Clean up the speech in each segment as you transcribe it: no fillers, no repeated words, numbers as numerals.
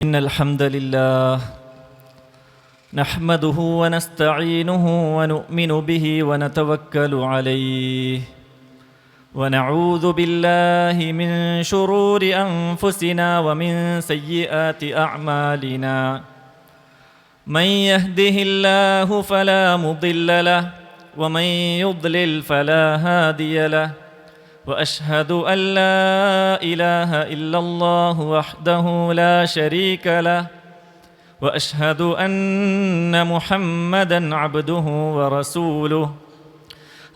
إن الحمد لله نحمده ونستعينه ونؤمن به ونتوكل عليه ونعوذ بالله من شرور أنفسنا ومن سيئات أعمالنا من يهده الله فلا مضل له ومن يضلل فلا هادي له وأشهد أن لا إله إلا الله وحده لا شريك له وأشهد أن محمدًا عبده ورسوله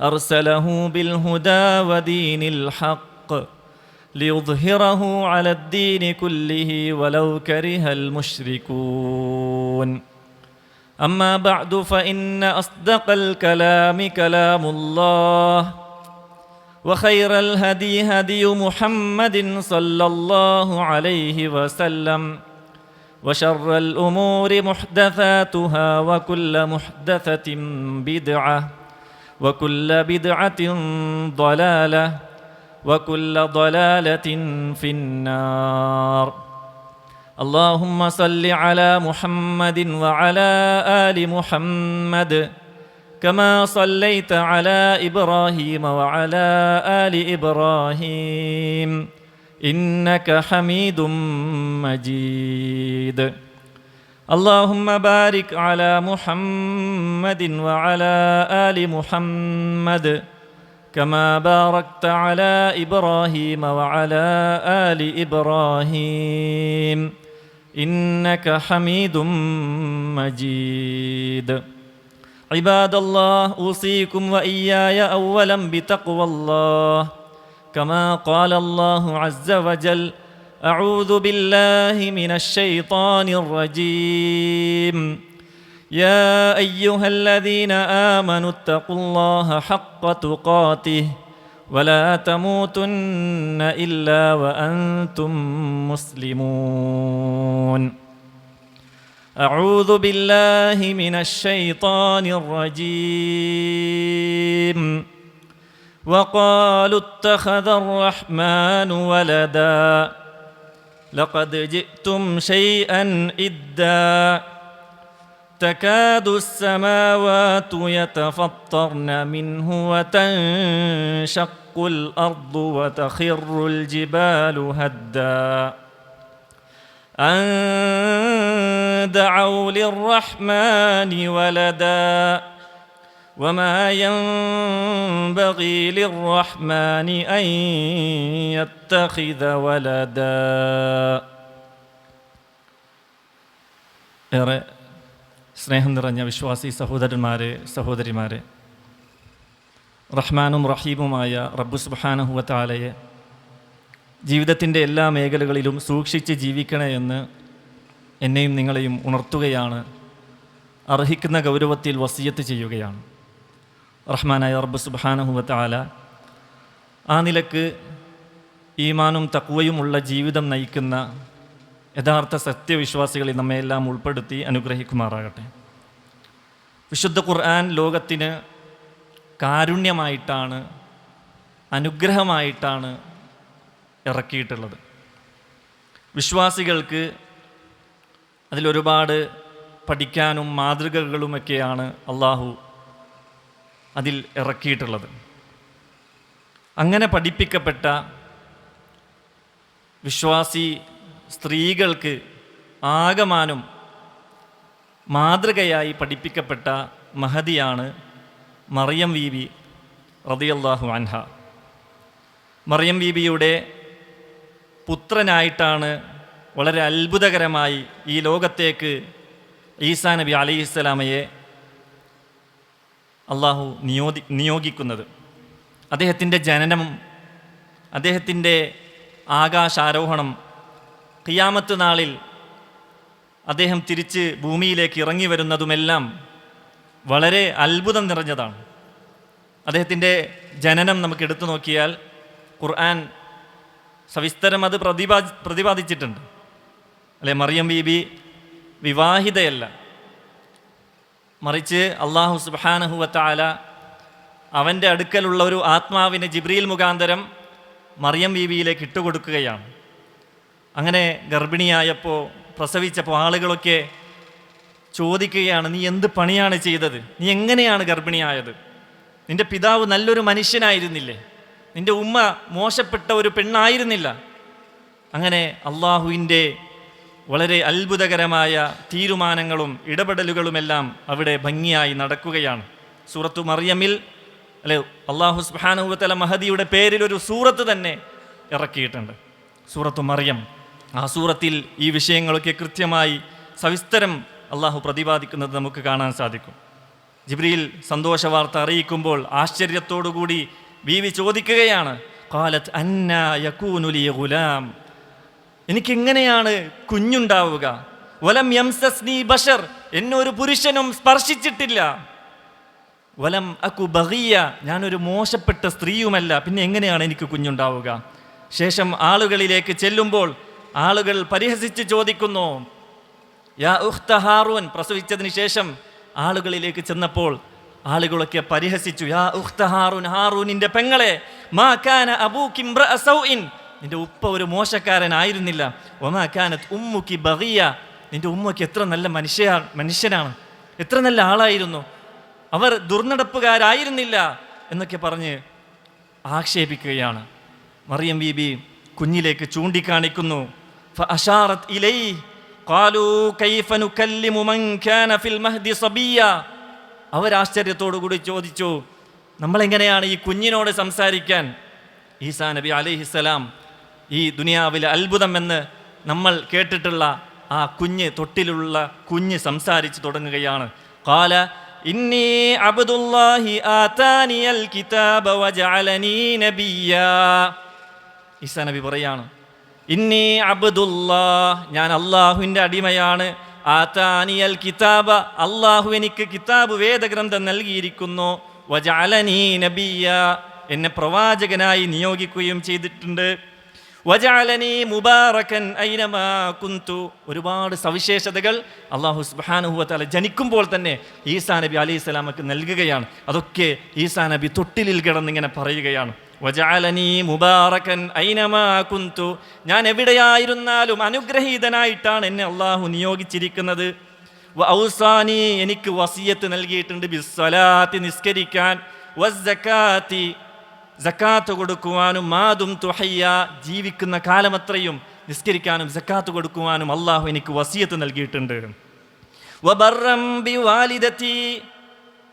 أرسله بالهدى ودين الحق ليظهره على الدين كله ولو كره المشركون أما بعد فإن أصدق الكلام كلام الله وخير الهدي هدي محمد صلى الله عليه وسلم وشر الأمور محدثاتها وكل محدثة بدعة وكل بدعة ضلالة وكل ضلالة في النار اللهم صل على محمد وعلى آل محمد كما صليت على إبراهيم وعلى آل إبراهيم إنك حميد مجيد اللهم بارك على محمد وعلى آل محمد كما باركت على إبراهيم وعلى آل إبراهيم إنك حميد مجيد عباد الله أوصيكم وإياي أولا بتقوى الله كما قال الله عز وجل أعوذ بالله من الشيطان الرجيم يا أيها الذين آمنوا اتقوا الله حق تقاته ولا تموتن إلا وأنتم مسلمون أعوذ بالله من الشيطان الرجيم وقالوا اتخذ الرحمن ولدا لقد جئتم شيئا إدا تكاد السماوات يتفطرن منه وتنشق الأرض وتخر الجبال هدا أن دعوا للرحمن ولدا وما ينبغي للرحمن أن يتخذ ولدا. ഏറെ സ്നേഹം നിറഞ്ഞ വിശ്വാസി സഹോദരന്മാരെ സഹോദരിമാരെ, റഹ്മാനും റഹീമുമായ റബ്ബു സുബ്ഹാനഹു വ തആലയെ ജീവിതത്തിൻ്റെ എല്ലാ മേഖലകളിലും സൂക്ഷിച്ച് ജീവിക്കണേ എന്ന് എന്നെയും നിങ്ങളെയും ഉണർത്തുകയാണ്, അർഹിക്കുന്ന ഗൗരവത്തിൽ വസിയത്ത് ചെയ്യുകയാണ്. റഹ്മാനായ റബ്ബ് സുബ്ഹാനഹു വ തആല ആ നിലക്ക് ഈമാനും തഖ്വയുമുള്ള ജീവിതം നയിക്കുന്ന യഥാർത്ഥ സത്യവിശ്വാസികളിൽ നമ്മയെല്ലാം ഉൾപ്പെടുത്തി അനുഗ്രഹിക്കുമാറാകട്ടെ. വിശുദ്ധ ഖുർആൻ ലോകത്തിന് കാരുണ്യമായിട്ടാണ്, അനുഗ്രഹമായിട്ടാണ് ഇറക്കിയിട്ടുള്ളത്. വിശ്വാസികൾക്ക് അതിലൊരുപാട് പഠിക്കാനും മാതൃകകളുമൊക്കെയാണ് അള്ളാഹു അതിൽ ഇറക്കിയിട്ടുള്ളത്. അങ്ങനെ പഠിപ്പിക്കപ്പെട്ട വിശ്വാസി സ്ത്രീകൾക്ക് ആകമാനം മാതൃകയായി പഠിപ്പിക്കപ്പെട്ട മഹദിയാണ് മറിയം ബീബി റളിയല്ലാഹു അൻഹ. മറിയം ബീബിയുടെ പുത്രനായിട്ടാണ് വളരെ അത്ഭുതകരമായി ഈ ലോകത്തേക്ക് ഈസാ നബി അലൈഹിസ്സലാമയെ അള്ളാഹു നിയോഗിക്കുന്നത്. അദ്ദേഹത്തിൻ്റെ ജനനം, അദ്ദേഹത്തിൻ്റെ ആകാശാരോഹണം, ഖിയാമത്ത് നാളിൽ അദ്ദേഹം തിരിച്ച് ഭൂമിയിലേക്ക് ഇറങ്ങി വരുന്നതുമെല്ലാം വളരെ അത്ഭുതം നിറഞ്ഞതാണ്. അദ്ദേഹത്തിൻ്റെ ജനനം നമുക്ക് എടുത്തു നോക്കിയാൽ ഖുർആൻ സവിസ്തരം അത് പ്രതിപാദിച്ചിട്ടുണ്ട്. അല്ലെ, മറിയം ബീബി വിവാഹിതയല്ല, മറിച്ച് അള്ളാഹു സുബ്ഹാനഹു വ തആല അവൻ്റെ അടുക്കലുള്ള ഒരു ആത്മാവിനെ ജിബ്രീൽ മുഖാന്തരം മറിയം ബീവിയിലേക്ക് ഇട്ടുകൊടുക്കുകയാണ്. അങ്ങനെ ഗർഭിണിയായപ്പോൾ പ്രസവിച്ചപ്പോൾ ആളുകളൊക്കെ ചോദിക്കുകയാണ്, നീ എന്ത് പണിയാണ് ചെയ്തത്? നീ എങ്ങനെയാണ് ഗർഭിണിയായത്? നിന്റെ പിതാവ് നല്ലൊരു മനുഷ്യനായിരുന്നില്ലേ? നിന്റെ ഉമ്മ മോശപ്പെട്ട ഒരു പെണ്ണായിരുന്നില്ല? അങ്ങനെ അള്ളാഹുവിൻ്റെ വളരെ അത്ഭുതകരമായ തീരുമാനങ്ങളും ഇടപെടലുകളുമെല്ലാം അവിടെ ഭംഗിയായി നടക്കുകയാണ്. സൂറത്തു മറിയമിൽ അല്ലെ, അള്ളാഹു സുബ്ഹാനഹു വ തആല മഹദിയുടെ പേരിൽ ഒരു സൂറത്ത് തന്നെ ഇറക്കിയിട്ടുണ്ട്, സൂറത്തു മറിയം. ആ സൂറത്തിൽ ഈ വിഷയങ്ങളൊക്കെ കൃത്യമായി സവിസ്തരം അള്ളാഹു പ്രതിപാദിക്കുന്നത് നമുക്ക് കാണാൻ സാധിക്കും. ജിബ്രീൽ സന്തോഷ വാർത്ത അറിയിക്കുമ്പോൾ ആശ്ചര്യത്തോടുകൂടി ബീവി ചോദിക്കുകയാണ്, ഖാലത്ത് അന്നാ യകൂനു ലി ഗുലാം, എനിക്കെങ്ങനെയാണ് കുഞ്ഞുണ്ടാവുക? വലം യംസസ്നി ബശർ, എന്നൊരു പുരുഷനും സ്പർശിച്ചിട്ടില്ല. വലം അകു ബഗിയ, ഞാനൊരു മോശപ്പെട്ട സ്ത്രീയുമല്ല, പിന്നെ എങ്ങനെയാണ് എനിക്ക് കുഞ്ഞുണ്ടാവുക? ശേഷം ആളുകളിലേക്ക് ചെല്ലുമ്പോൾ ആളുകൾ പരിഹസിച്ച് ചോദിക്കുന്നു, യാ ഉഖ്ത ഹാറൂൻ. പ്രസവിച്ചതിന് ശേഷം ആളുകളിലേക്ക് ചെന്നപ്പോൾ ആളുകളൊക്കെ പരിഹസിച്ചു, യാ ഉഖ്ത ഹാറൂൻ, ഹാറൂനിൻ്റെ പെങ്ങളെ, മാ കാന അബൂകി ഇംറഅ സൗഇൻ, നിന്റെ ഉപ്പ ഒരു മോശക്കാരനായിരുന്നില്ല. വമാ കാനത് ഉമ്മുകി ബഗിയ, നിന്റെ ഉമ്മക്ക് എത്ര നല്ല മനുഷ്യനാണ്, എത്ര നല്ല ആളായിരുന്നു, അവർ ദുർനടപ്പുകാരായിരുന്നില്ല എന്നൊക്കെ പറഞ്ഞ് ആക്ഷേപിക്കുകയാണ്. മറിയം ബീബി കുഞ്ഞിലേക്ക് ചൂണ്ടിക്കാണിക്കുന്നു. ഫഅശാറത് ഇലൈഹി ഖാലൂ കൈഫ നുകല്ലിമു മൻ കാന ഫിൽ മഹ്ദി സബിയ. അവരാശ്ചര്യത്തോടു കൂടി ചോദിച്ചു, നമ്മളെങ്ങനെയാണ് ഈ കുഞ്ഞിനോട് സംസാരിക്കാൻ? ഈസാ നബി അലൈഹിസ്സലാം, ഈ ദുനിയാവിലെ അത്ഭുതം എന്ന് നമ്മൾ കേട്ടിട്ടുള്ള ആ കുഞ്ഞ്, തൊട്ടിലുള്ള കുഞ്ഞ് സംസാരിച്ചു തുടങ്ങുകയാണ്. ഖാല ഇന്നി അബ്ദുല്ലാഹി ആതാനിയൽ കിതാബ വജഅലനീ നബിയ്യാ. ഈസാ നബി പറയാണ്, ഇന്നി അബ്ദുല്ലാഹ്, ഞാൻ അള്ളാഹുവിൻ്റെ അടിമയാണ്. ആതാനിയൽ കിതാബ, അള്ളാഹു എനിക്ക് കിതാബ് വേദഗ്രന്ഥം നൽകിയിരിക്കുന്നു. വജഅലനീ നബിയ്യാ, എന്നെ പ്രവാചകനായി നിയോഗിക്കുകയും ചെയ്തിട്ടുണ്ട്. വജഅലനീ മുബാറകൻ ഐനമാ കുന്തു, ഒരുപാട് സവിശേഷതകൾ അല്ലാഹു സുബ്ഹാനഹു വ തആല ജനിക്കുമ്പോൾ തന്നെ ഈസാ നബി അലൈഹിസ്സലാമക്ക് നൽകുകയാണ്. അതൊക്കെ ഈസാ നബി തൊട്ടിലിൽ കിടന്നിങ്ങനെ പറയുകയാണ്, വജഅലനീ മുബാറകൻ ഐനമാ കുന്തു, ഞാൻ എവിടെയായിരുന്നാലും അനുഗ്രഹീതനായിട്ടാണ് എന്നെ അള്ളാഹു നിയോഗിച്ചിരിക്കുന്നത്. വഔസാനി, എനിക്ക് വസിയത്ത് നൽകിയിട്ടുണ്ട്, ബിസ്സലാത്തി, നിസ്കരിക്കാൻ, വസ്സകാത്തി, സക്കാത്ത് കൊടുക്കുവാനും, മാതും തുഹയ്യ, ജീവിക്കുന്ന കാലമത്രയും നിസ്കരിക്കാനും സക്കാത്ത് കൊടുക്കുവാനും അള്ളാഹു എനിക്ക് വസിയത്ത് നൽകിയിട്ടുണ്ട്. വബർറം ബിവാലിദതി,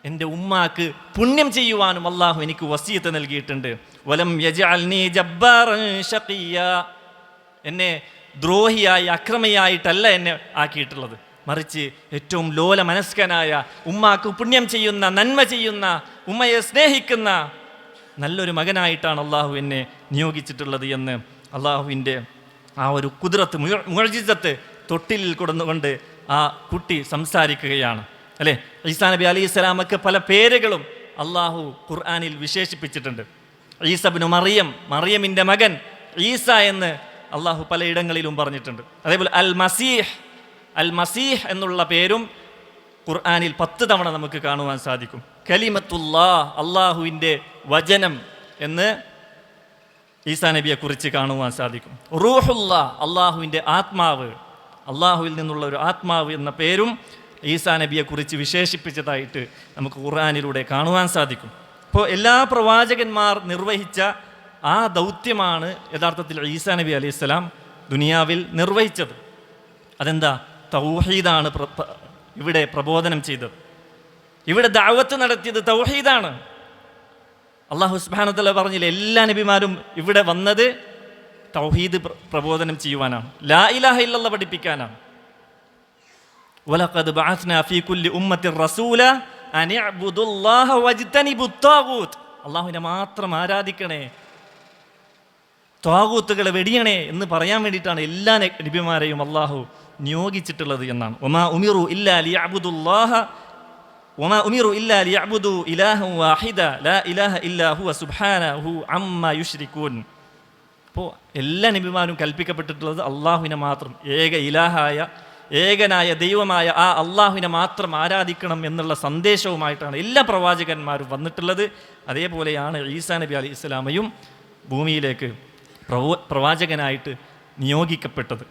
എൻ്റെ ഉമ്മാക്ക് പുണ്യം ചെയ്യുവാനും അള്ളാഹു എനിക്ക് വസിയത്ത് നൽകിയിട്ടുണ്ട്. വലം യജഅൽനി ജബ്ബാറൻ ശഖിയ, എന്നെ ദ്രോഹിയായി അക്രമിയായിട്ടല്ല എന്നെ ആക്കിയിട്ടുള്ളത്, മറിച്ച് ഏറ്റവും ലോല മനസ്കനായ, ഉമ്മാക്ക് പുണ്യം ചെയ്യുന്ന, നന്മ ചെയ്യുന്ന, ഉമ്മയെ സ്നേഹിക്കുന്ന നല്ലൊരു മകനായിട്ടാണ് അള്ളാഹു എന്നെ നിയോഗിച്ചിട്ടുള്ളത് എന്ന് അള്ളാഹുവിൻ്റെ ആ ഒരു കുദ്റത്ത്, മുഅ്ജിസത്ത് തൊട്ടിലിൽ കൊടുന്നുകൊണ്ട് ആ കുട്ടി സംസാരിക്കുകയാണ്. അല്ലേ, ഈസാ നബി അലൈഹിസ്സലാമക്ക് പല പേരുകളും അള്ളാഹു ഖുർആനിൽ വിശേഷിപ്പിച്ചിട്ടുണ്ട്. ഈസ ഇബ്നു മറിയം, മറിയമിൻ്റെ മകൻ ഈസ എന്ന് അള്ളാഹു പലയിടങ്ങളിലും പറഞ്ഞിട്ടുണ്ട്. അതേപോലെ അൽ മസീഹ് എന്നുള്ള പേരും ഖുർആനിൽ 10 തവണ നമുക്ക് കാണുവാൻ സാധിക്കും. കലിമത്തുല്ലാഹ്, അള്ളാഹുവിൻ്റെ വചനം എന്ന് ഈസാ നബിയെ കുറിച്ച് കാണുവാൻ സാധിക്കും. റൂഹുല്ലാഹ്, അള്ളാഹുവിൻ്റെ ആത്മാവ്, അള്ളാഹുവിൽ നിന്നുള്ള ഒരു ആത്മാവ് എന്ന പേരും ഈസാ നബിയെ കുറിച്ച് വിശേഷിപ്പിച്ചതായിട്ട് നമുക്ക് ഖുർആനിലൂടെ കാണുവാൻ സാധിക്കും. അപ്പോൾ എല്ലാ പ്രവാചകന്മാർ നിർവഹിച്ച ആ ദൗത്യമാണ് യഥാർത്ഥത്തിൽ ഈസാ നബി അലൈഹിസ്സലാം ദുനിയാവിൽ നിർവഹിച്ചത്. അതെന്താ? തൗഹീദാണ് ഇവിടെ പ്രബോധനം ചെയ്തത്, ഇവിടെ ദഅവത്ത് നടത്തിയത് തൗഹീദാണ്. അല്ലാഹു സുബ്ഹാനഹു വ തആല പറഞ്ഞില്ലേ, എല്ലാ നബിമാരും ഇവിടെ വന്നത് തൗഹീദ് പ്രബോധനം ചെയ്യുവാനാണ്, ലാ ഇലാഹ ഇല്ലല്ലാഹ് പഠിപ്പിക്കാനാണ്. വലഖദ് ബഅത്നാ ഫീ കുല്ലി ഉമ്മത്തിൻ റസൂല അൻ ഇഅ്ബുദുല്ലാഹ വജ്തനിബുത് ത്വാഗൂത്ത്, അല്ലാഹുവിനെ മാത്രം ആരാധിക്കണേ, ത്വാഗൂത്തുകളെ വെടിയണേ എന്ന് പറയാൻ വേണ്ടിയിട്ടാണ് എല്ലാ നബിമാരെയും അല്ലാഹു നിയോഗിച്ചിട്ടുള്ളത് എന്നാണ്. വമാ ഉമിറു ഇല്ലാ ലിയഅ്ബുദുല്ലാഹ വമാ ഉമിറു ഇല്ലാ ലിയഅ്ബുദു ഇലാഹൻ വാഹിദ ലാ ഇലാഹ ഇല്ലാ ഹുവ സുബ്ഹാനഹു അമ്മാ യുശ്രികൂൻ. അപ്പോൾ എല്ലാ നബിമാരും കൽപ്പിക്കപ്പെട്ടിട്ടുള്ളത് അള്ളാഹുവിനെ മാത്രം, ഏകനായ ദൈവമായ ആ അള്ളാഹുവിനെ മാത്രം ആരാധിക്കണം എന്നുള്ള സന്ദേശവുമായിട്ടാണ് എല്ലാ പ്രവാചകന്മാരും വന്നിട്ടുള്ളത്. അതേപോലെയാണ് ഈസാ നബി അലൈഹി ഇസ്ലാമയും ഭൂമിയിലേക്ക് പ്രവാചകനായിട്ട് നിയോഗിക്കപ്പെട്ടത്.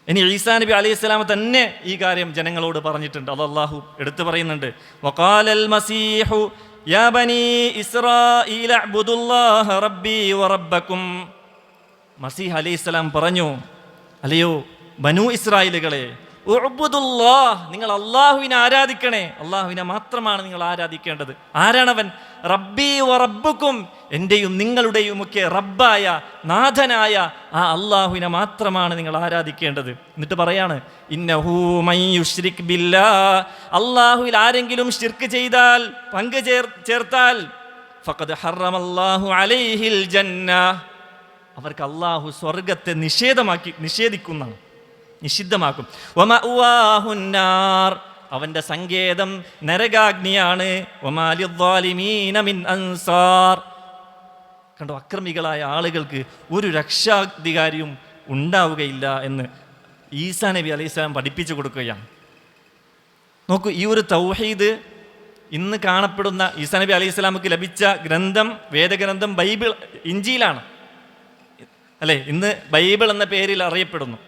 ഇനി ഈസാ നബി അലൈഹി സ്വലാം തന്നെ ഈ കാര്യം ജനങ്ങളോട് പറഞ്ഞിട്ടുണ്ട്. അത് അല്ലാഹു എടുത്തു പറയുന്നുണ്ട്. വഖാലൽ മസീഹു യാ ബനീ ഇസ്രായീല അബ്ദുല്ലാഹ റബ്ബി വറബ്ബക്കും. മസീഹ് അലൈഹി സ്വലാം പറഞ്ഞു, അല്ലയോ ബനൂ ഇസ്രായേലുകളെ, ഉഅ്ബുദുല്ലാഹ്, നിങ്ങൾ അള്ളാഹുവിനെ ആരാധിക്കണേ. അള്ളാഹുവിനെ മാത്രമാണ് നിങ്ങൾ ആരാധിക്കേണ്ടത്. ആരാണവൻ? റബ്ബി വറബ്ബുക്കും, എൻ്റെയും നിങ്ങളുടെയും ഒക്കെ റബ്ബായ നാഥനായ ആ അള്ളാഹുവിനെ മാത്രമാണ് നിങ്ങൾ ആരാധിക്കേണ്ടത്. എന്നിട്ട് പറയാണ്, ഇന്നഹു മൻ യുശ്രിക് ബില്ലാഹ്, അള്ളാഹുവിൽ ആരെങ്കിലും ശിർക്ക് ചെയ്താൽ, പങ്ക് ചേർത്താൽ, ഫഖദ് ഹറമല്ലാഹു അലൈഹിൽ ജന്ന, അവർക്ക് അള്ളാഹു സ്വർഗത്തെ നിഷിദ്ധമാക്കും. വമഅവാഹുന്നാർ, അവന്റെ സങ്കേതം നരകാഗ്നിയാണ്. വമാലിദ്ദാലിമീന മിൻ അൻസാർ, കണ്ടോ, അക്രമികളായ ആളുകൾക്ക് ഒരു രക്ഷാധികാരിയും ഉണ്ടാവുകയില്ല എന്ന് ഈസാ നബി അലൈഹി സ്വലാം പഠിപ്പിച്ചു കൊടുക്കുകയാണ്. നോക്കൂ, ഈ ഒരു തൗഹീദ് ഇന്ന് കാണപ്പെടുന്ന ഈസാ നബി അലൈഹി സ്വലാമുക്ക് ലഭിച്ച ഗ്രന്ഥം, വേദഗ്രന്ഥം ബൈബിൾ, ഇഞ്ചീലാണ് അല്ലേ, ഇന്ന് ബൈബിൾ എന്ന പേരിൽ അറിയപ്പെടുന്നു.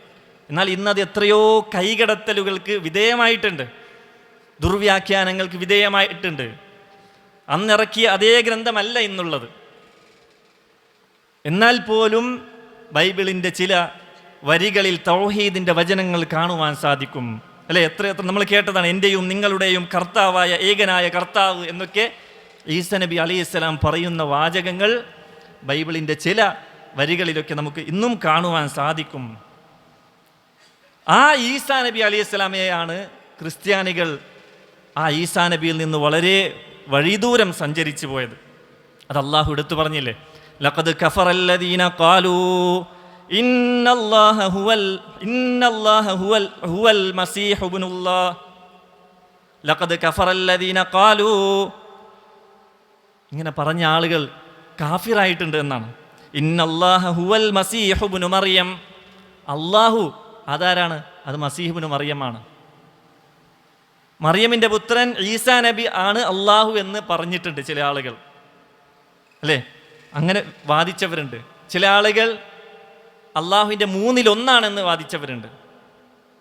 എന്നാൽ ഇന്നത് എത്രയോ കൈകടത്തലുകൾക്ക് വിധേയമായിട്ടുണ്ട്, ദുർവ്യാഖ്യാനങ്ങൾക്ക് വിധേയമായിട്ടുണ്ട്. അന്നിറക്കിയ അതേ ഗ്രന്ഥമല്ല ഇന്നുള്ളത്. എന്നാൽ പോലും ബൈബിളിൻ്റെ ചില വരികളിൽ തൗഹീദിൻ്റെ വചനങ്ങൾ കാണുവാൻ സാധിക്കും അല്ലേ. എത്ര നമ്മൾ കേട്ടതാണ്, എൻ്റെയും നിങ്ങളുടെയും കർത്താവായ ഏകനായ കർത്താവ് എന്നൊക്കെ ഈസാ നബി അലൈഹിസ്സലാം പറയുന്ന വാചകങ്ങൾ ബൈബിളിൻ്റെ ചില വരികളിലൊക്കെ നമുക്ക് ഇന്നും കാണുവാൻ സാധിക്കും. ആ ഈസാ നബി അലൈഹിസ്സലാമയെയാണ് ക്രിസ്ത്യാനികൾ ആ ഈസാ നബിയിൽ നിന്ന് വളരെ വഴിദൂരം സഞ്ചരിച്ചു പോയത്. അത് അള്ളാഹു എടുത്തു പറഞ്ഞില്ലേ, ലഖദ് കഫറല്ലദീന ഖാലൂ ഇന്നല്ലാഹ ഹുവൽ മസീഹു ഇബ്നുല്ലാഹ്. ലഖദ് കഫറല്ലദീന ഖാലൂ, ഇങ്ങനെ പറഞ്ഞ ആളുകൾ കാഫിറായിട്ടുണ്ട് എന്നാണ്. ഇന്നല്ലാഹ ഹുവൽ മസീഹു ഇബ്നു മറിയം, അല്ലാഹു അതാരാണ്? അത് മസീഹ് ഇബ്നു മറിയമാണ്. മറിയമിൻ്റെ പുത്രൻ ഈസാ നബി ആണ് അള്ളാഹു എന്ന് പറഞ്ഞിട്ടുണ്ട് ചില ആളുകൾ അല്ലേ, അങ്ങനെ വാദിച്ചവരുണ്ട്. ചില ആളുകൾ അള്ളാഹുവിൻ്റെ മൂന്നിലൊന്നാണെന്ന് വാദിച്ചവരുണ്ട്.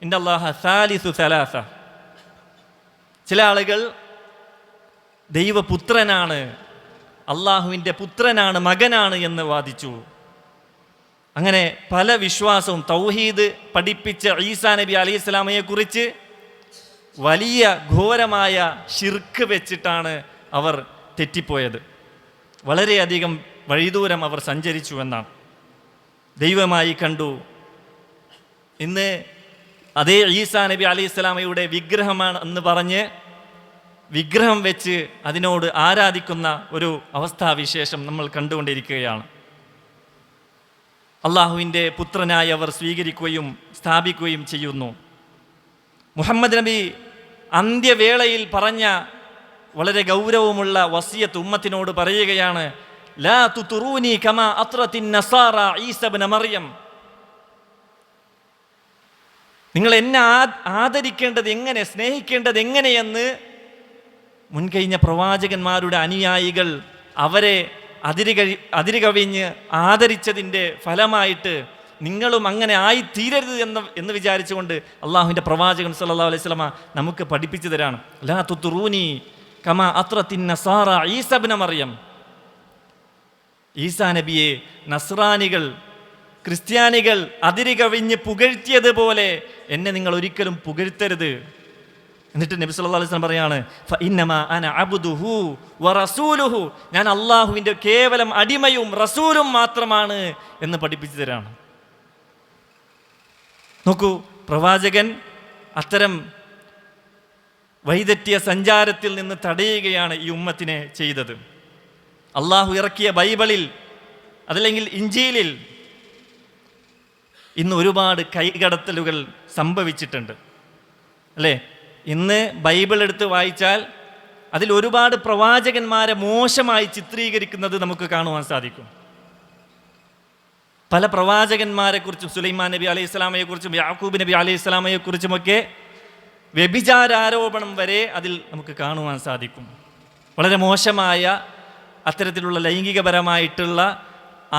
ഇന്നല്ലാഹ സാലിസു സലാസ. ചില ആളുകൾ ദൈവപുത്രനാണ്, അള്ളാഹുവിൻ്റെ പുത്രനാണ്, മകനാണ് എന്ന് വാദിച്ചു. അങ്ങനെ പല വിശ്വാസവും തൗഹീദ് പഠിപ്പിച്ച ഈസാ നബി അലൈഹി സ്വലാമയെ കുറിച്ച് വലിയ ഘോരമായ ശിർക്ക് വെച്ചിട്ടാണ് അവർ തെറ്റിപ്പോയത്. വളരെയധികം വഴിദൂരം അവർ സഞ്ചരിച്ചു എന്നാണ്. ദൈവമായി കണ്ടു. ഇന്ന് അതേ ഈസാ നബി അലൈഹി സ്വലാമയുടെ വിഗ്രഹമാണ് എന്ന് പറഞ്ഞ് വിഗ്രഹം വെച്ച് അതിനോട് ആരാധിക്കുന്ന ഒരു അവസ്ഥാവിശേഷം നമ്മൾ കണ്ടുകൊണ്ടിരിക്കുകയാണ്. അള്ളാഹുവിൻ്റെ പുത്രനായി അവർ സ്വീകരിക്കുകയും സ്ഥാപിക്കുകയും ചെയ്യുന്നു. മുഹമ്മദ് നബി അന്ത്യവേളയിൽ പറഞ്ഞ വളരെ ഗൗരവമുള്ള വസിയത്ത് ഉമ്മത്തിനോട് പറയുകയാണ്, ലാ തുതുറൂനി കമാ അത്റത്തിൻ നസാറ ഈസ ഇബ്നു മറിയം. നിങ്ങൾ എന്നെ ആദരിക്കേണ്ടത് എങ്ങനെ, സ്നേഹിക്കേണ്ടത് എങ്ങനെയെന്ന് മുൻകഴിഞ്ഞ പ്രവാചകന്മാരുടെ അനുയായികൾ അവരെ അതിരുകവിഞ്ഞ് ആദരിച്ചതിൻ്റെ ഫലമായിട്ട് നിങ്ങളും അങ്ങനെ ആയിത്തീരരുത് എന്ന് വിചാരിച്ചുകൊണ്ട് അള്ളാഹുവിൻ്റെ പ്രവാചകൻ സല്ലല്ലാഹു അലൈഹി വസല്ലമ നമുക്ക് പഠിപ്പിച്ചു തരാണ്. ലാ തുതുറൂനി കമാ അത്റത്തിൻ നസാറ ഈസ ഇബ്നു മറിയം. ഈസാ നബിയെ നസ്രാനികൾ, ക്രിസ്ത്യാനികൾ അതിരുകവിഞ്ഞ് പുകഴ്ത്തിയതുപോലെ എന്നെ നിങ്ങൾ ഒരിക്കലും പുകഴ്ത്തരുത്. എന്നിട്ട് നബി സല്ലല്ലാഹു അലൈഹി വസല്ലം പറയാണ്, ഫഇന്നമാ അന അബ്ദുഹു വറസൂലുഹു, ഞാൻ അള്ളാഹുവിൻ്റെ കേവലം അടിമയും റസൂലും മാത്രമാണ് എന്ന് പഠിപ്പിച്ചു തരാണ്. നോക്കൂ, പ്രവാചകൻ അത്തരം വൈദഗ്ധ്യ സഞ്ചാരത്തിൽ നിന്ന് തടയുകയാണ് ഈ ഉമ്മത്തിനെ ചെയ്തത്. അള്ളാഹു ഇറക്കിയ ബൈബിളിൽ അതല്ലെങ്കിൽ ഇഞ്ചീലിൽ ഇന്ന് ഒരുപാട് കൈകടത്തലുകൾ സംഭവിച്ചിട്ടുണ്ട് അല്ലേ. ഇന്ന് ബൈബിൾ എടുത്ത് വായിച്ചാൽ അതിൽ ഒരുപാട് പ്രവാചകന്മാരെ മോശമായി ചിത്രീകരിക്കുന്നത് നമുക്ക് കാണുവാൻ സാധിക്കും. പല പ്രവാചകന്മാരെക്കുറിച്ചും, സുലൈമാൻ നബി അലൈഹി സ്വലാമയെക്കുറിച്ചും യാക്കൂബ് നബി അലൈഹി സ്വലാമയെക്കുറിച്ചുമൊക്കെ വ്യഭിചാരോപണം വരെ അതിൽ നമുക്ക് കാണുവാൻ സാധിക്കും. വളരെ മോശമായ അത്തരത്തിലുള്ള ലൈംഗികപരമായിട്ടുള്ള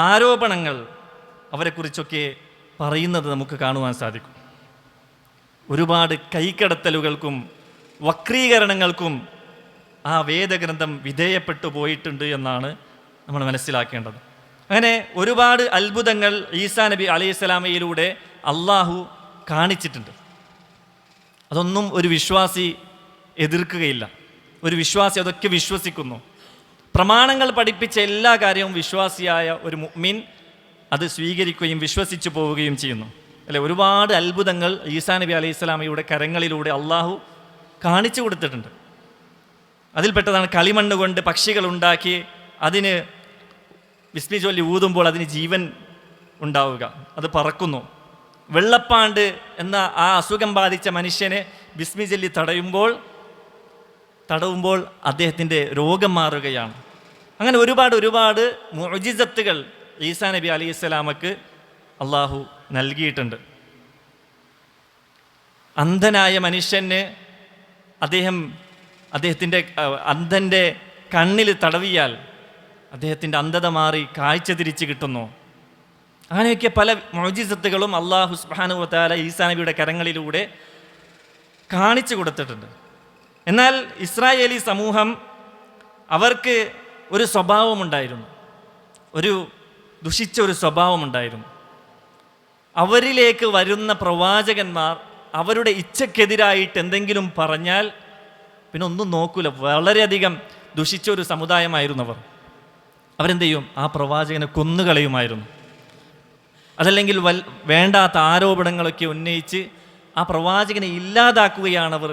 ആരോപണങ്ങൾ അവരെക്കുറിച്ചൊക്കെ പറയുന്നത് നമുക്ക് കാണുവാൻ സാധിക്കും. ഒരുപാട് കൈക്കടത്തലുകൾക്കും വക്രീകരണങ്ങൾക്കും ആ വേദഗ്രന്ഥം വിധേയപ്പെട്ടു പോയിട്ടുണ്ട് എന്നാണ് നമ്മൾ മനസ്സിലാക്കേണ്ടത്. അങ്ങനെ ഒരുപാട് അത്ഭുതങ്ങൾ ഈസാ നബി അലൈഹിസ്സലാമയിലൂടെ അള്ളാഹു കാണിച്ചിട്ടുണ്ട്. അതൊന്നും ഒരു വിശ്വാസി എതിർക്കുകയില്ല. ഒരു വിശ്വാസി അതൊക്കെ വിശ്വസിക്കുന്നു. പ്രമാണങ്ങൾ പഠിപ്പിച്ച എല്ലാ കാര്യവും വിശ്വാസിയായ ഒരു മുഅ്മിൻ അത് സ്വീകരിക്കുകയും വിശ്വസിച്ചു പോവുകയും ചെയ്യുന്നു അല്ലെ. ഒരുപാട് അത്ഭുതങ്ങൾ ഈസാ നബി അലൈഹിസ്സലാമയുടെ കരങ്ങളിലൂടെ അള്ളാഹു കാണിച്ചു കൊടുത്തിട്ടുണ്ട്. അതിൽപ്പെട്ടതാണ് കളിമണ്ണ് കൊണ്ട് പക്ഷികൾ ഉണ്ടാക്കി അതിന് ബിസ്മി ചൊല്ലി ഊതുമ്പോൾ അതിന് ജീവൻ ഉണ്ടാവുക, അത് പറക്കുന്നു. വെള്ളപ്പാണ്ട് എന്ന ആ അസുഖം ബാധിച്ച മനുഷ്യനെ ബിസ്മി ചൊല്ലി തടവുമ്പോൾ അദ്ദേഹത്തിൻ്റെ രോഗം മാറുകയാണ്. അങ്ങനെ ഒരുപാട് മുഅ്ജിസത്തുകൾ ഈസാ നബി അലൈഹിസ്സലാമക്ക് അള്ളാഹു നൽകിയിട്ടുണ്ട്. അന്ധനായ മനുഷ്യന് അദ്ദേഹത്തിൻ്റെ അന്ധൻ്റെ കണ്ണിൽ തടവിയാൽ അദ്ദേഹത്തിൻ്റെ അന്ധത മാറി കാഴ്ച തിരിച്ച് കിട്ടുന്നു. അങ്ങനെയൊക്കെ പല മുഅ്ജിസത്തുകളും അല്ലാഹു സുബ്ഹാനഹു വ തആല ഈസാ നബിയുടെ കരങ്ങളിലൂടെ കാണിച്ചു കൊടുത്തിട്ടുണ്ട്. എന്നാൽ ഇസ്രായേലി സമൂഹം അവർക്ക് ഒരു സ്വഭാവമുണ്ടായിരുന്നു, ഒരു ദുഷിച്ച ഒരു സ്വഭാവമുണ്ടായിരുന്നു. അവരിലേക്ക് വരുന്ന പ്രവാചകന്മാർ അവരുടെ ഇച്ഛക്കെതിരായിട്ട് എന്തെങ്കിലും പറഞ്ഞാൽ പിന്നെ ഒന്നും നോക്കൂല. വളരെയധികം ദുഷിച്ച ഒരു സമുദായമായിരുന്നു അവർ. അവരെന്ത് ചെയ്യും? ആ പ്രവാചകനെ കൊന്നുകളയുമായിരുന്നു. അതല്ലെങ്കിൽ വേണ്ടാത്ത ആരോപണങ്ങളൊക്കെ ഉന്നയിച്ച് ആ പ്രവാചകനെ ഇല്ലാതാക്കുകയാണ് അവർ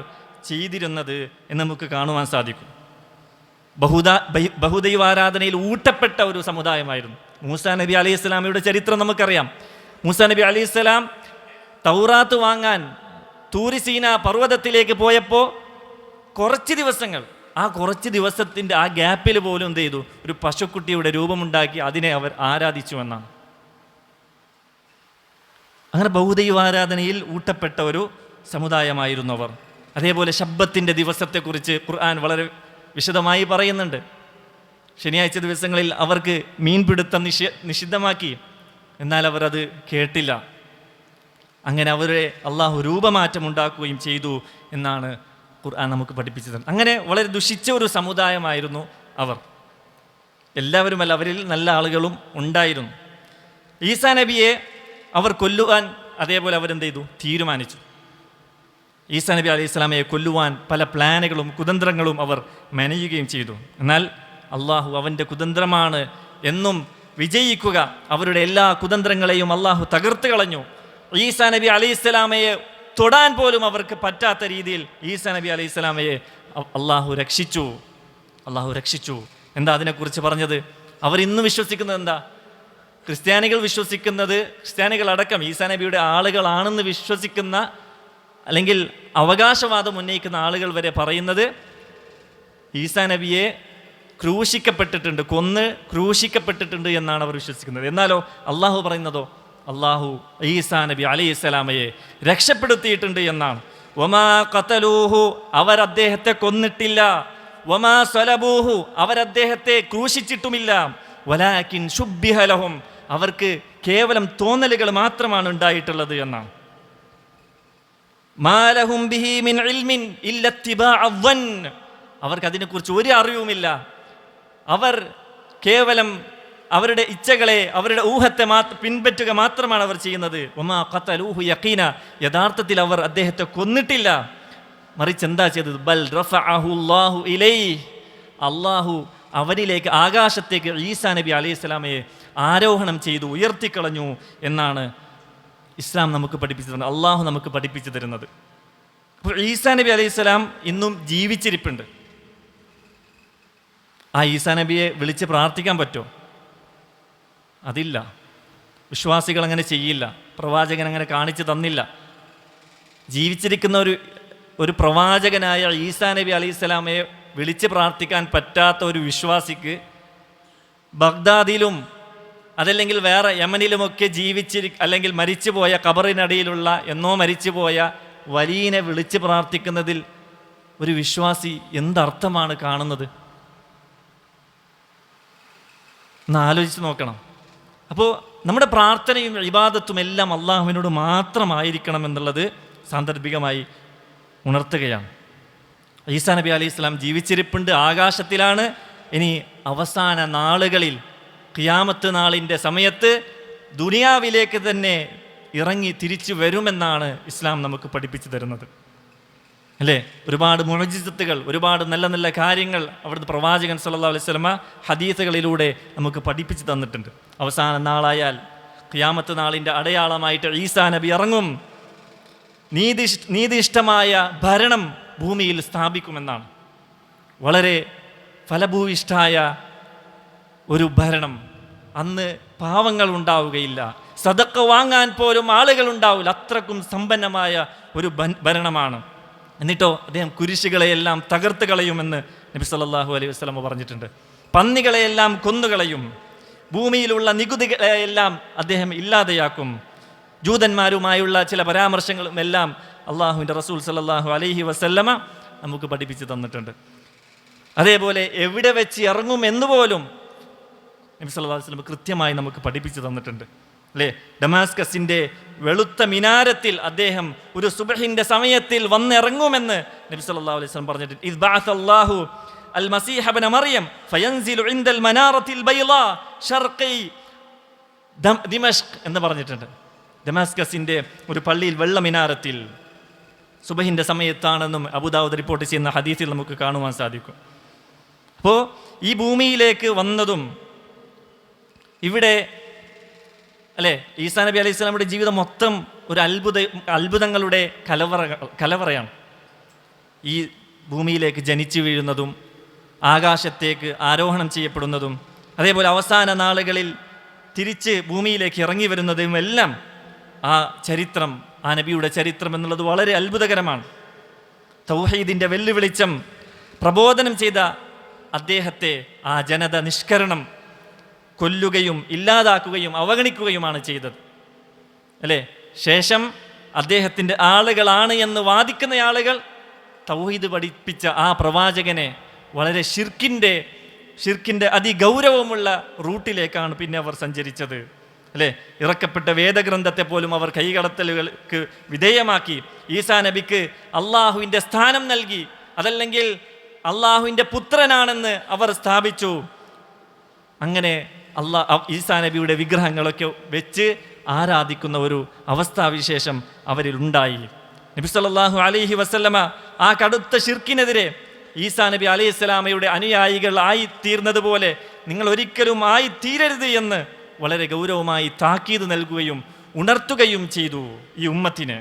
ചെയ്തിരുന്നത് എന്ന് നമുക്ക് കാണുവാൻ സാധിക്കും. ബഹുദൈവാരാധനയിൽ ഊട്ടപ്പെട്ട ഒരു സമുദായമായിരുന്നു. മൂസാ നബി അലൈഹി സ്വലാമയുടെ ചരിത്രം നമുക്കറിയാം. മൂസാ നബി അലൈഹി സ്വലാം തൗറാത്ത് വാങ്ങാൻ തൂരി സീന പർവ്വതത്തിലേക്ക് പോയപ്പോൾ കുറച്ച് ദിവസത്തിൻ്റെ ആ ഗ്യാപ്പിൽ പോലും എന്ത് ചെയ്തു? ഒരു പശുക്കുട്ടിയുടെ രൂപമുണ്ടാക്കി അതിനെ അവർ ആരാധിച്ചു എന്നാണ്. അങ്ങനെ ബഹുദൈവാരാധനയിൽ ഊട്ടപ്പെട്ട ഒരു സമുദായമായിരുന്നു അവർ. അതേപോലെ ശബ്ബത്തിൻ്റെ ദിവസത്തെക്കുറിച്ച് ഖുർആൻ വളരെ വിശദമായി പറയുന്നുണ്ട്. ശനിയാഴ്ച ദിവസങ്ങളിൽ അവർക്ക് മീൻപിടുത്തം നിഷിദ്ധമാക്കി, എന്നാൽ അവരത് കേട്ടില്ല. അങ്ങനെ അവരെ അള്ളാഹു രൂപമാറ്റം ഉണ്ടാക്കുകയും ചെയ്തു എന്നാണ് ഖുർആൻ നമുക്ക് പഠിപ്പിച്ചത്. അങ്ങനെ വളരെ ദുഷിച്ച ഒരു സമുദായമായിരുന്നു അവർ. എല്ലാവരുമല്ല, അവരിൽ നല്ല ആളുകളും ഉണ്ടായിരുന്നു. ഈസാ നബിയെ അവർ കൊല്ലുവാൻ അതേപോലെ അവരെന്ത് ചെയ്തു? തീരുമാനിച്ചു. ഈസാ നബി അലൈഹി സ്വലാമയെ കൊല്ലുവാൻ പല പ്ലാനുകളും കുതന്ത്രങ്ങളും അവർ മെനയുകയും ചെയ്തു. എന്നാൽ അള്ളാഹു അവൻ്റെ കുതന്ത്രമാണ് എന്നും വിജയിക്കുക. അവരുടെ എല്ലാ കുതന്ത്രങ്ങളെയും അള്ളാഹു തകർത്ത് കളഞ്ഞു. ഈസാ നബി അലൈഹി സ്വലാമയെ തൊടാൻ പോലും അവർക്ക് പറ്റാത്ത രീതിയിൽ ഈസാ നബി അലൈഹി സ്വലാമയെ അള്ളാഹു രക്ഷിച്ചു. എന്താ അതിനെക്കുറിച്ച് പറഞ്ഞത്? അവർ ഇന്ന് വിശ്വസിക്കുന്നത് എന്താ? ക്രിസ്ത്യാനികളടക്കം ഈസാ നബിയുടെ ആളുകളാണെന്ന് വിശ്വസിക്കുന്ന അല്ലെങ്കിൽ അവകാശവാദം ഉന്നയിക്കുന്ന ആളുകൾ വരെ പറയുന്നത് ഈസാ നബിയെ കൊന്ന് ക്രൂശിക്കപ്പെട്ടിട്ടുണ്ട് എന്നാണ് അവർ വിശ്വസിക്കുന്നത്. എന്നാലോ അള്ളാഹു പറയുന്നതോ അള്ളാഹു ഈസാ നബി അലൈഹി സ്വലാമയെ രക്ഷപ്പെടുത്തിയിട്ടുണ്ട് എന്നാണ്. വമാ ഖതലൂഹു, അവർ അദ്ദേഹത്തെ കൊന്നിട്ടില്ല. വമാ സലബൂഹു, അവർ അദ്ദേഹത്തെ ക്രൂശിച്ചിട്ടുമില്ല. വലാകിൻ ശുബ്ബിഹ ലഹും, അവർക്ക് കേവലം തോന്നലുകൾ മാത്രമാണ് ഉണ്ടായിട്ടുള്ളത് എന്നാണ്. മാ ലഹും ബിഹി മിൻ ഇൽമിൻ ഇല്ല ഇത്തിബാഅ അദ്ദൻ, അവർക്ക് അതിനെക്കുറിച്ച് ഒരു അറിവുമില്ല. അവർ കേവലം അവരുടെ ഇച്ഛകളെ, അവരുടെ ഊഹത്തെ പിൻപറ്റുക മാത്രമാണ് അവർ ചെയ്യുന്നത്. വമാ ഖതലൂഹു യഖീന, യഥാർത്ഥത്തിൽ അവർ അദ്ദേഹത്തെ കൊന്നിട്ടില്ല. മറിച്ച് എന്താ ചെയ്തത്? ബൽ റഫഅഹു അല്ലാഹു ഇലൈഹി, അല്ലാഹു അവനിലേക്ക് ആകാശത്തേക്ക് ഈസാ നബി അലൈഹി സ്വലാമയെ ആരോഹണം ചെയ്തു, ഉയർത്തിക്കളഞ്ഞു എന്നാണ് ഇസ്ലാം നമുക്ക് പഠിപ്പിച്ചു തരുന്നത്, അള്ളാഹു നമുക്ക് പഠിപ്പിച്ചു തരുന്നത്. അപ്പോൾ ഈസാ നബി അലൈഹി സ്വലാം ഇന്നും ജീവിച്ചിരിപ്പുണ്ട്. ആ ഈസാ നബിയെ വിളിച്ച് പ്രാർത്ഥിക്കാൻ പറ്റുമോ? അതില്ല. വിശ്വാസികൾ അങ്ങനെ ചെയ്യില്ല. പ്രവാചകൻ അങ്ങനെ കാണിച്ചു തന്നില്ല. ജീവിച്ചിരിക്കുന്ന ഒരു പ്രവാചകനായ ഈസാ നബി അലൈഹി സ്വലാമയെ വിളിച്ച് പ്രാർത്ഥിക്കാൻ പറ്റാത്ത ഒരു വിശ്വാസിക്ക് ബഗ്ദാദിലും അതല്ലെങ്കിൽ വേറെ യമനിലുമൊക്കെ അല്ലെങ്കിൽ മരിച്ചുപോയ ഖബറിനടിയിലുള്ള മരിച്ചുപോയ വലിയനെ വിളിച്ച് പ്രാർത്ഥിക്കുന്നതിൽ ഒരു വിശ്വാസി എന്തർത്ഥമാണ് കാണുന്നത് എന്ന് ആലോചിച്ച് നോക്കണം. അപ്പോൾ നമ്മുടെ പ്രാർത്ഥനയും ഇബാദത്തും എല്ലാം അള്ളാഹുവിനോട് മാത്രമായിരിക്കണം എന്നുള്ളത് സാന്ദർഭികമായി ഉണർത്തുകയാണ്. ഈസാ നബി അലൈഹി സ്വലാം ജീവിച്ചിരിപ്പുണ്ട്, ആകാശത്തിലാണ്. ഇനി അവസാന നാളുകളിൽ ഖിയാമത്ത് നാളിൻ്റെ സമയത്ത് ദുനിയാവിലേക്ക് തന്നെ ഇറങ്ങി തിരിച്ചു വരുമെന്നാണ് ഇസ്ലാം നമുക്ക് പഠിപ്പിച്ചു തരുന്നത്, അല്ലേ? ഒരുപാട് മുഅ്ജിസത്തുകൾ, ഒരുപാട് നല്ല നല്ല കാര്യങ്ങൾ അവിടുത്തെ പ്രവാചകൻ സല്ലല്ലാഹു അലൈഹി വസല്ലമ ഹദീസുകളിലൂടെ നമുക്ക് പഠിപ്പിച്ചു തന്നിട്ടുണ്ട്. അവസാന നാളായാൽ ഖിയാമത്ത് നാളിൻ്റെ അടയാളമായിട്ട് ഈസാ നബി ഇറങ്ങും, നീതിഷ്ഠമായ ഭരണം ഭൂമിയിൽ സ്ഥാപിക്കുമെന്നാണ്. വളരെ ഫലഭൂയിഷ്ഠായ ഒരു ഭരണം. അന്ന് പാവങ്ങൾ ഉണ്ടാവുകയില്ല, സദഖ വാങ്ങാൻ പോലും ആളുകൾ ഉണ്ടാവില്ല, അത്രക്കും സമ്പന്നമായ ഒരു ഭരണമാണ്. എന്നിട്ടോ അദ്ദേഹം കുരിശുകളെയെല്ലാം തകർത്ത് കളയുമെന്ന് നബി സല്ലല്ലാഹു അലൈഹി വസല്ലം പറഞ്ഞിട്ടുണ്ട്. പന്നികളെയെല്ലാം കൊന്നുകളയും, ഭൂമിയിലുള്ള നികുതികളെയെല്ലാം അദ്ദേഹം ഇല്ലാതെയാക്കും. ജൂതന്മാരുമായുള്ള ചില പരാമർശങ്ങളും എല്ലാം അള്ളാഹുവിൻ്റെ റസൂൽ സല്ലല്ലാഹു അലൈഹി വസല്ലമ നമുക്ക് പഠിപ്പിച്ചു തന്നിട്ടുണ്ട്. അതേപോലെ എവിടെ വെച്ച് ഇറങ്ങും എന്നുപോലും നബി സല്ലല്ലാഹു അലൈഹി വസല്ലം കൃത്യമായി നമുക്ക് പഠിപ്പിച്ചു തന്നിട്ടുണ്ട്, അല്ലേ? ഡമാസ്കസിൻ്റെ വെളുത്ത മിനാരത്തിൽ അദ്ദേഹം ഒരു സുബ്ഹിൻ്റെ സമയത്തിൽ വന്നിറങ്ങുമെന്ന് നബി സല്ലല്ലാഹു അലൈഹി വസല്ലം പറഞ്ഞിട്ടുണ്ട്. ഇദ് ബഅസല്ലാഹു അൽ മസീഹ ഇബ്ന മറിയം ഫയൻസിലു ഇൻദൽ മനാറത്തിൽ ബൈളാ ശർഖി ദിമഷ്ക് എന്ന് പറഞ്ഞിട്ടുണ്ട്. ഡമാസ്കസിൻ്റെ ഒരു പള്ളിയിൽ വെള്ള മിനാരത്തിൽ സുബ്ഹിൻ്റെ സമയത്താണെന്നും അബൂദാവൂദ് റിപ്പോർട്ട് ചെയ്യുന്ന ഹദീസിൽ നമുക്ക് കാണുവാൻ സാധിക്കും. അപ്പോൾ ഈ ഭൂമിയിലേക്ക് വന്നതും ഇവിടെ, അല്ലേ, ഈസാ നബി അലൈഹി സ്വലാമിൻ്റെ ജീവിതം മൊത്തം ഒരു അത്ഭുതങ്ങളുടെ കലവറയാണ്. ഈ ഭൂമിയിലേക്ക് ജനിച്ചു വീഴുന്നതും ആകാശത്തേക്ക് ആരോഹണം ചെയ്യപ്പെടുന്നതും അതേപോലെ അവസാന നാളുകളിൽ തിരിച്ച് ഭൂമിയിലേക്ക് ഇറങ്ങി വരുന്നതും എല്ലാം ആ ചരിത്രം, ആ നബിയുടെ ചരിത്രം എന്നുള്ളത് വളരെ അത്ഭുതകരമാണ്. തൗഹീദിൻ്റെ വെല്ലുവിളിച്ചം പ്രബോധനം ചെയ്ത അദ്ദേഹത്തെ ആ ജനത നിഷ്കരണം കൊല്ലുകയും ഇല്ലാതാക്കുകയും അവഗണിക്കുകയുമാണ് ചെയ്തത്, അല്ലേ? ശേഷം അദ്ദേഹത്തിൻ്റെ ആളുകളാണ് എന്ന് വാദിക്കുന്ന ആളുകൾ തൗഹീദ് പഠിപ്പിച്ച ആ പ്രവാചകനെ വളരെ ഷിർക്കിൻ്റെ അതിഗൗരവമുള്ള റൂട്ടിലേക്കാണ് പിന്നെ അവർ സഞ്ചരിച്ചത്, അല്ലേ? ഇറക്കപ്പെട്ട വേദഗ്രന്ഥത്തെ പോലും അവർ കൈകടത്തലുകൾക്ക് വിധേയമാക്കി. ഈസാ നബിക്ക് അള്ളാഹുവിൻ്റെ സ്ഥാനം നൽകി, അതല്ലെങ്കിൽ അള്ളാഹുവിൻ്റെ പുത്രനാണെന്ന് അവർ സ്ഥാപിച്ചു. അങ്ങനെ ഈസാ നബിയുടെ വിഗ്രഹങ്ങളൊക്കെ വെച്ച് ആരാധിക്കുന്ന ഒരു അവസ്ഥാവിശേഷം അവരിൽ ഉണ്ടായി. നബി സല്ലല്ലാഹു അലൈഹി വസല്ലമ ആ കടുത്ത ഷിർക്കിനെതിരെ ഈസാ നബി അലൈഹി സ്വലാമയുടെ അനുയായികൾ ആയിത്തീർന്നതുപോലെ നിങ്ങൾ ഒരിക്കലും ആയിത്തീരരുത് എന്ന് വളരെ ഗൗരവമായി താക്കീത് നൽകുകയും ഉണർത്തുകയും ചെയ്തു. ഈ ഉമ്മത്തിന്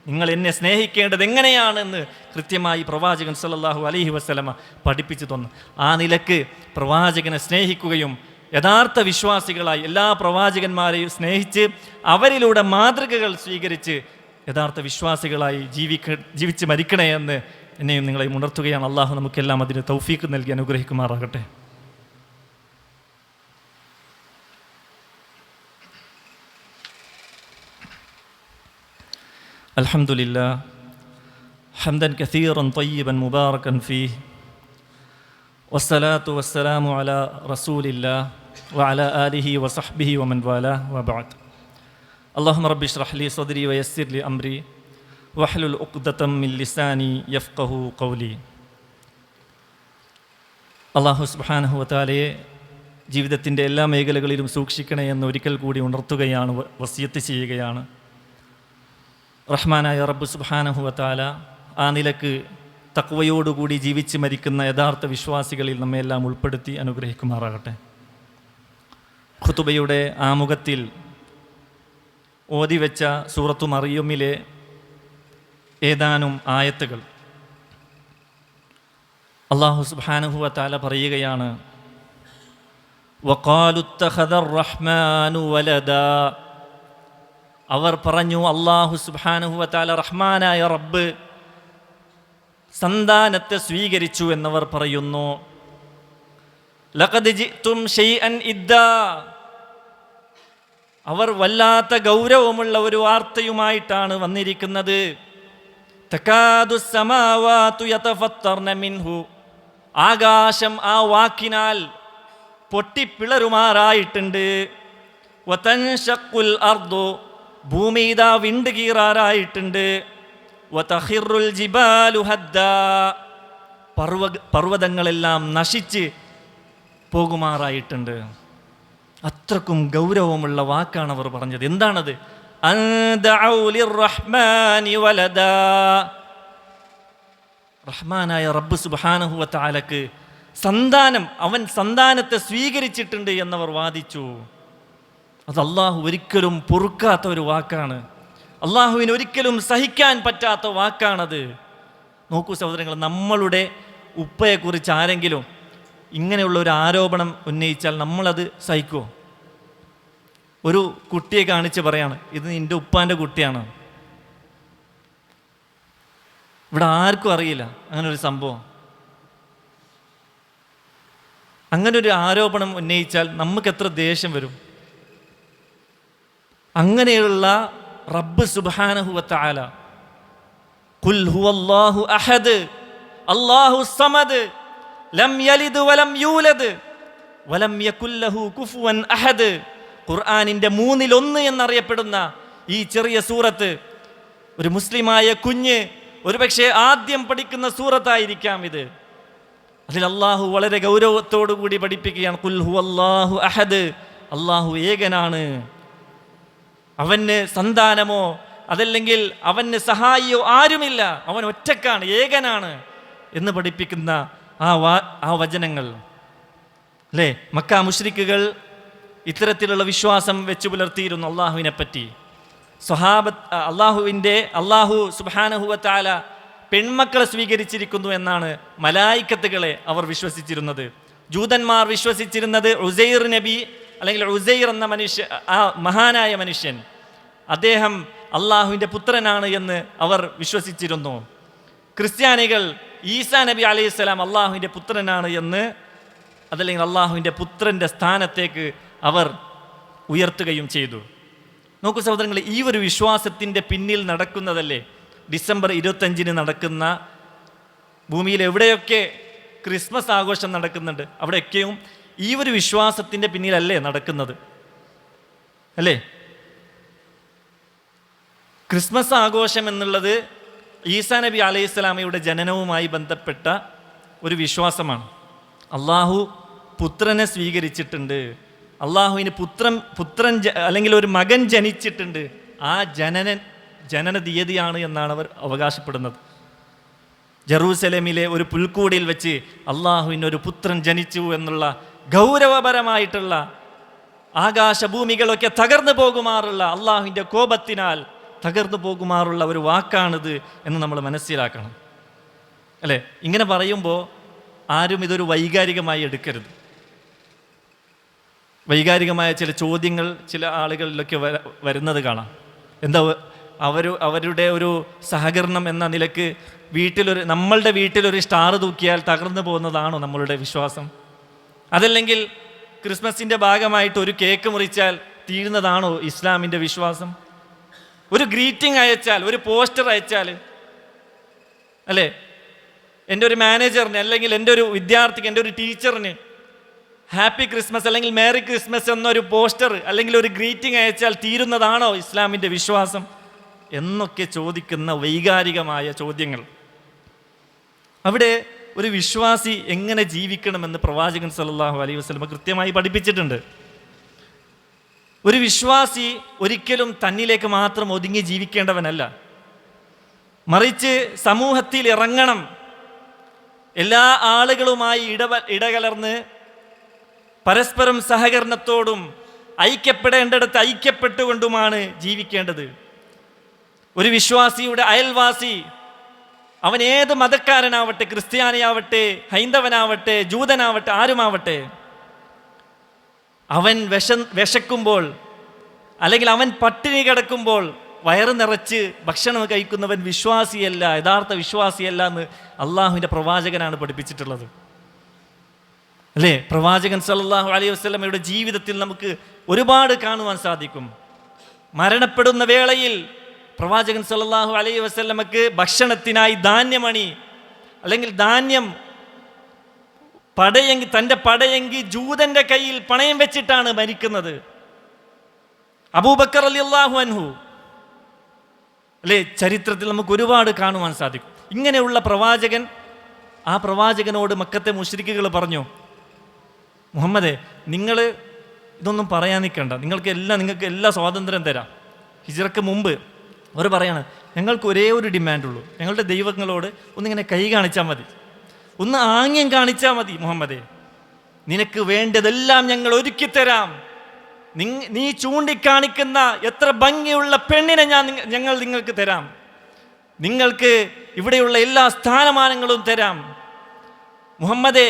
നിങ്ങൾ എന്നെ സ്നേഹിക്കേണ്ടത് എങ്ങനെയാണെന്ന് കൃത്യമായി പ്രവാചകൻ സല്ലല്ലാഹു അലൈഹി വസല്ലമ പഠിപ്പിച്ചു തന്നു. ആ നിലക്ക് പ്രവാചകനെ സ്നേഹിക്കുകയും യഥാർത്ഥ വിശ്വാസികളായി എല്ലാ പ്രവാചകന്മാരെയും സ്നേഹിച്ച് അവരിലൂടെ മാതൃകകൾ സ്വീകരിച്ച് യഥാർത്ഥ വിശ്വാസികളായി ജീവിച്ച് മരിക്കണേ എന്ന് എന്നെയും നിങ്ങളെയും ഉണർത്തുകയാണ്. അള്ളാഹു നമുക്കെല്ലാം അതിന് തൗഫീക്ക് നൽകി അനുഗ്രഹിക്കുമാറാകട്ടെ. അൽഹംദുലില്ലാഹ് ഹംദൻ കസീറൻ തയ്യിബൻ മുബാറകൻ ഫീഹ് വസ്സലാത്തു വസ്സലാമു അലാ റസൂലില്ലാഹ് വഅലാ ആലിഹി വസഹ്ബിഹി വമൻ വാലാഹ് വബഅദ്. അല്ലാഹുമ്മ റബ്ബി ഇശ്റഹ് ലി സദ്രി വയസ്സിർ ലി അംരി വഹ്ലുൽ ഉഖ്ദതം മിൻ ലിസാനി യഫ്ഖഹു ഖൗലി. അല്ലാഹു സുബ്ഹാനഹു വതആലയെ ജീവിതത്തിൻ്റെ എല്ലാ മേഖലകളിലും സൂക്ഷിക്കണേ എന്ന് ഒരിക്കൽ കൂടി ഉണർത്തുകയാണ്, വസിയത്ത് ചെയ്യുകയാണ്. റഹ്മാനായ റബ്ബ് സുബ്ഹാനഹു വതആല ആ നിലക്ക് തഖ്വയോടുകൂടി ജീവിച്ച് മരിക്കുന്ന യഥാർത്ഥ വിശ്വാസികളിൽ നമ്മെല്ലാം ഉൾപ്പെടുത്തി അനുഗ്രഹിക്കുമാറാകട്ടെ. ഖുതുബയുടെ ആമുഖത്തിൽ ഓതിവെച്ച സൂറത്തു മറിയമിലെ ഏതാനും ആയത്തുകൾ അല്ലാഹു സുബ്ഹാനഹു വതആല പറയുകയാണ്, വഖാലു ഇത്തഖദർ റഹ്മാനു വലദാ. അവർ പറഞ്ഞു, അല്ലാഹു സുബ്ഹാനഹു വതആല റഹ്മാനായ റബ്ബ് സന്താനത്തെ സ്വീകരിച്ചു എന്നവർ പറയുന്നു. ലഖദ് ജിഅ്തും ശൈഅൻ ഇദ്ദാ. അവർ വല്ലാത്ത ഗൗരവമുള്ള ഒരു വാർത്തയുമായിട്ടാണ് വന്നിരിക്കുന്നത്. തകാദു സമാവാതു യതഫത്തർന മിൻഹു. ആകാശം ആ വാക്കിനാൽ പൊട്ടിപ്പിളരുമാറായിട്ടുണ്ട്. വതൻഷഖുൽ അർദു. ഭൂമി ഇതാ വിണ്ടുകീറാറായിട്ടുണ്ട്. വതഖിറുൽ ജിബാലു ഹദ്ദാ, പർവ്വതങ്ങളെല്ലാം നശിച്ച് പോകുമാറായിട്ടുണ്ട്. അത്രക്കും ഗൗരവമുള്ള വാക്കാണ് അവർ പറഞ്ഞത്. എന്താണത്? അൻ ദഅഉ ലിർറഹ്മാനി വലദാ, റഹ്മാനായ റബ്ബ് സുബ്ഹാനഹു വ തആലക്ക് സന്താനം, അവൻ സന്താനത്തെ സ്വീകരിച്ചിട്ടുണ്ട് എന്നവർ വാദിച്ചു. അത് അള്ളാഹു ഒരിക്കലും പൊറുക്കാത്ത ഒരു വാക്കാണ്. അള്ളാഹുവിന് ഒരിക്കലും സഹിക്കാൻ പറ്റാത്ത വാക്കാണത്. നോക്കൂ സഹോദരങ്ങൾ, നമ്മളുടെ ഉപ്പയെക്കുറിച്ച് ആരെങ്കിലും ഇങ്ങനെയുള്ള ഒരു ആരോപണം ഉന്നയിച്ചാൽ നമ്മളത് സഹിക്കുമോ? ഒരു കുട്ടിയെ കാണിച്ച് പറയാണ്, ഇത് നിൻ്റെ ഉപ്പാൻ്റെ കുട്ടിയാണ്. ഇവിടെ ആർക്കും അറിയില്ല അങ്ങനെ ഒരു സംഭവം. അങ്ങനെ ഒരു ആരോപണം ഉന്നയിച്ചാൽ നമുക്ക് എത്ര ദേഷ്യം വരും. അങ്ങനെയുള്ള റബ്ബ് സുബ്ഹാനഹു വ തആല ഖുൽ ഹുവല്ലാഹു അഹദ് അല്ലാഹു സമദ് ലം യലിദ് വലം യൂലദ് വലം യകുൽ ലഹു കുഫുവൻ അഹദ്, ഖുർആനിൻ്റെ 1/3 എന്നറിയപ്പെടുന്ന ഈ ചെറിയ സൂറത്ത്, ഒരു മുസ്ലിമായ കുഞ്ഞ് ഒരുപക്ഷെ ആദ്യം പഠിക്കുന്ന സൂറത്തായിരിക്കാം ഇത്. അതിൽ അള്ളാഹു വളരെ ഗൗരവത്തോടു കൂടി പഠിപ്പിക്കുകയാണ്, ഖുൽ ഹുവല്ലാഹു അഹദ്, അള്ളാഹു ഏകനാണ്, അവന് സന്താനമോ അതല്ലെങ്കിൽ അവന് സഹായിയോ ആരുമില്ല, അവൻ ഒറ്റക്കാണ്, ഏകനാണ് എന്ന് പഠിപ്പിക്കുന്ന ആ വചനങ്ങൾ അല്ലേ. മക്ക മുശ്രിക്കുകൾ ഇത്തരത്തിലുള്ള വിശ്വാസം വെച്ചു പുലർത്തിയിരുന്നു അള്ളാഹുവിനെ പറ്റി. അള്ളാഹു സുബ്ഹാനഹു വ തആല പെൺമക്കളെ സ്വീകരിച്ചിരിക്കുന്നു എന്നാണ് മലായിക്കത്തുകളെ അവർ വിശ്വസിച്ചിരുന്നത്. ജൂതന്മാർ വിശ്വസിച്ചിരുന്നത് ഉസൈർ നബി അല്ലെങ്കിൽ ഉസൈർ എന്ന ആ മഹാനായ മനുഷ്യൻ, അദ്ദേഹം അള്ളാഹുവിൻ്റെ പുത്രനാണ് എന്ന് അവർ വിശ്വസിച്ചിരുന്നു. ക്രിസ്ത്യാനികൾ ഈസാ നബി അലൈഹിസ്സലാം അള്ളാഹുവിൻ്റെ പുത്രനാണ് എന്ന്, അതല്ലെങ്കിൽ അള്ളാഹുവിൻ്റെ പുത്രൻ്റെ സ്ഥാനത്തേക്ക് അവർ ഉയർത്തുകയും ചെയ്തു. നോക്കൂ സഹോദരങ്ങളെ, ഈ ഒരു വിശ്വാസത്തിൻ്റെ പിന്നിൽ നടക്കുന്നതല്ലേ ഡിസംബർ 25 നടക്കുന്ന, ഭൂമിയിൽ എവിടെയൊക്കെ ക്രിസ്മസ് ആഘോഷം നടക്കുന്നുണ്ട് അവിടെയൊക്കെയും ഈ ഒരു വിശ്വാസത്തിൻ്റെ പിന്നിലല്ലേ നടക്കുന്നത് അല്ലേ. ക്രിസ്മസ് ആഘോഷം എന്നുള്ളത് ഈസാ നബി അലൈഹിസ്സലാമയുടെ ജനനവുമായി ബന്ധപ്പെട്ട ഒരു വിശ്വാസമാണ്. അള്ളാഹു പുത്രനെ സ്വീകരിച്ചിട്ടുണ്ട്, അള്ളാഹുവിന് പുത്രൻ അല്ലെങ്കിൽ ഒരു മകൻ ജനിച്ചിട്ടുണ്ട്, ആ ജനന തീയതിയാണ് എന്നാണ് അവർ അവകാശപ്പെടുന്നത്. ജെറൂസലേമിലെ ഒരു പുൽക്കൂടിയിൽ വെച്ച് അള്ളാഹുവിന് ഒരു പുത്രൻ ജനിച്ചു എന്നുള്ള ഗൗരവപരമായിട്ടുള്ള, ആകാശഭൂമികളൊക്കെ തകർന്നു പോകുമാറുള്ള, അള്ളാഹുവിൻ്റെ കോപത്തിനാൽ തകർന്നു പോകുമാറുള്ള ഒരു വാക്കാണിത് എന്ന് നമ്മൾ മനസ്സിലാക്കണം അല്ലേ. ഇങ്ങനെ പറയുമ്പോൾ ആരും ഇതൊരു വൈകാരികമായി എടുക്കരുത്. വൈകാരികമായ ചില ചോദ്യങ്ങൾ ചില ആളുകളിലൊക്കെ വരുന്നത് കാണാം. എന്താ അവരുടെ ഒരു സഹകരണം എന്ന നിലക്ക് നമ്മളുടെ വീട്ടിലൊരു സ്റ്റാർ തൂക്കിയാൽ തകർന്നു പോകുന്നതാണോ നമ്മളുടെ വിശ്വാസം? അതല്ലെങ്കിൽ ക്രിസ്മസിൻ്റെ ഭാഗമായിട്ട് ഒരു കേക്ക് മുറിച്ചാൽ തീരുന്നതാണോ ഇസ്ലാമിൻ്റെ വിശ്വാസം? ഒരു ഗ്രീറ്റിംഗ് അയച്ചാൽ, ഒരു പോസ്റ്റർ അയച്ചാൽ അല്ലേ, എൻ്റെ ഒരു മാനേജറിന് അല്ലെങ്കിൽ എൻ്റെ ഒരു വിദ്യാർത്ഥിക്ക്, എൻ്റെ ഒരു ടീച്ചറിന് ഹാപ്പി ക്രിസ്മസ് അല്ലെങ്കിൽ മേരി ക്രിസ്മസ് എന്നൊരു പോസ്റ്റർ അല്ലെങ്കിൽ ഒരു ഗ്രീറ്റിംഗ് അയച്ചാൽ തീരുന്നതാണോ ഇസ്ലാമിൻ്റെ വിശ്വാസം എന്നൊക്കെ ചോദിക്കുന്ന വൈകാരികമായ ചോദ്യങ്ങൾ. അവിടെ ഒരു വിശ്വാസി എങ്ങനെ ജീവിക്കണമെന്ന് പ്രവാചകൻ സല്ലല്ലാഹു അലൈഹി വസല്ലം കൃത്യമായി പഠിപ്പിച്ചിട്ടുണ്ട്. ഒരു വിശ്വാസി ഒരിക്കലും തന്നിലേക്ക് മാത്രം ഒതുങ്ങി ജീവിക്കേണ്ടവനല്ല, മറിച്ച് സമൂഹത്തിൽ ഇറങ്ങണം, എല്ലാ ആളുകളുമായി ഇടകലർന്ന് പരസ്പരം സഹകരണത്തോടും ഐക്യപ്പെടേണ്ടിടത്ത് ഐക്യപ്പെട്ടുകൊണ്ടുമാണ് ജീവിക്കേണ്ടത്. ഒരു വിശ്വാസിയുടെ അയൽവാസി, അവൻ ഏത് മതക്കാരനാവട്ടെ, ക്രിസ്ത്യാനിയാവട്ടെ, ഹൈന്ദവനാവട്ടെ, ജൂതനാവട്ടെ, ആരുമാവട്ടെ, അവൻ വിശക്കുമ്പോൾ അല്ലെങ്കിൽ അവൻ പട്ടിണി കിടക്കുമ്പോൾ വയറ് നിറച്ച് ഭക്ഷണം കഴിക്കുന്നവൻ വിശ്വാസിയല്ല, യഥാർത്ഥ വിശ്വാസിയല്ല എന്ന് അള്ളാഹുവിൻ്റെ പ്രവാചകനാണ് പഠിപ്പിച്ചിട്ടുള്ളത് അല്ലേ. പ്രവാചകൻ സല്ലല്ലാഹു അലൈഹി വസല്ലമയുടെ ജീവിതത്തിൽ നമുക്ക് ഒരുപാട് കാണുവാൻ സാധിക്കും. മരണപ്പെടുന്ന വേളയിൽ പ്രവാചകൻ സല്ലല്ലാഹു അലൈഹി വസല്ലമക്ക് ഭക്ഷണത്തിനായി ധാന്യമണി അല്ലെങ്കിൽ ധാന്യം തൻ്റെ പടയെങ്കി ജൂതന്റെ കയ്യിൽ പണയം വെച്ചിട്ടാണ് മരിക്കുന്നത്. അബൂബക്കർ റളിയല്ലാഹു അൻഹു അല്ലേ? ചരിത്രത്തിൽ നമുക്ക് ഒരുപാട് കാണുവാൻ സാധിക്കും. ഇങ്ങനെയുള്ള പ്രവാചകൻ, ആ പ്രവാചകനോട് മക്കത്തെ മുശ്രിക്കുകൾ പറഞ്ഞു, മുഹമ്മദേ, നിങ്ങൾ ഇതൊന്നും പറയാൻ നിൽക്കണ്ട, നിങ്ങൾക്ക് എല്ലാ സ്വാതന്ത്ര്യം തരാം. ഹിജ്റക്ക് മുമ്പ് അവർ പറയാണ്, ഞങ്ങൾക്ക് ഒരേ ഒരു ഡിമാൻഡുള്ളൂ, ഞങ്ങളുടെ ദൈവങ്ങളോട് ഒന്നിങ്ങനെ കൈ കാണിച്ചാൽ മതി, ഒന്ന് ആംഗ്യം കാണിച്ചാൽ മതി മുഹമ്മദേ, നിനക്ക് വേണ്ടതെല്ലാം ഞങ്ങൾ ഒരുക്കിത്തരാം. നീ ചൂണ്ടിക്കാണിക്കുന്ന എത്ര ഭംഗിയുള്ള പെണ്ണിനെ ഞങ്ങൾ നിങ്ങൾക്ക് തരാം, നിങ്ങൾക്ക് ഇവിടെയുള്ള എല്ലാ സ്ഥാനമാനങ്ങളും തരാം. മുഹമ്മദേ,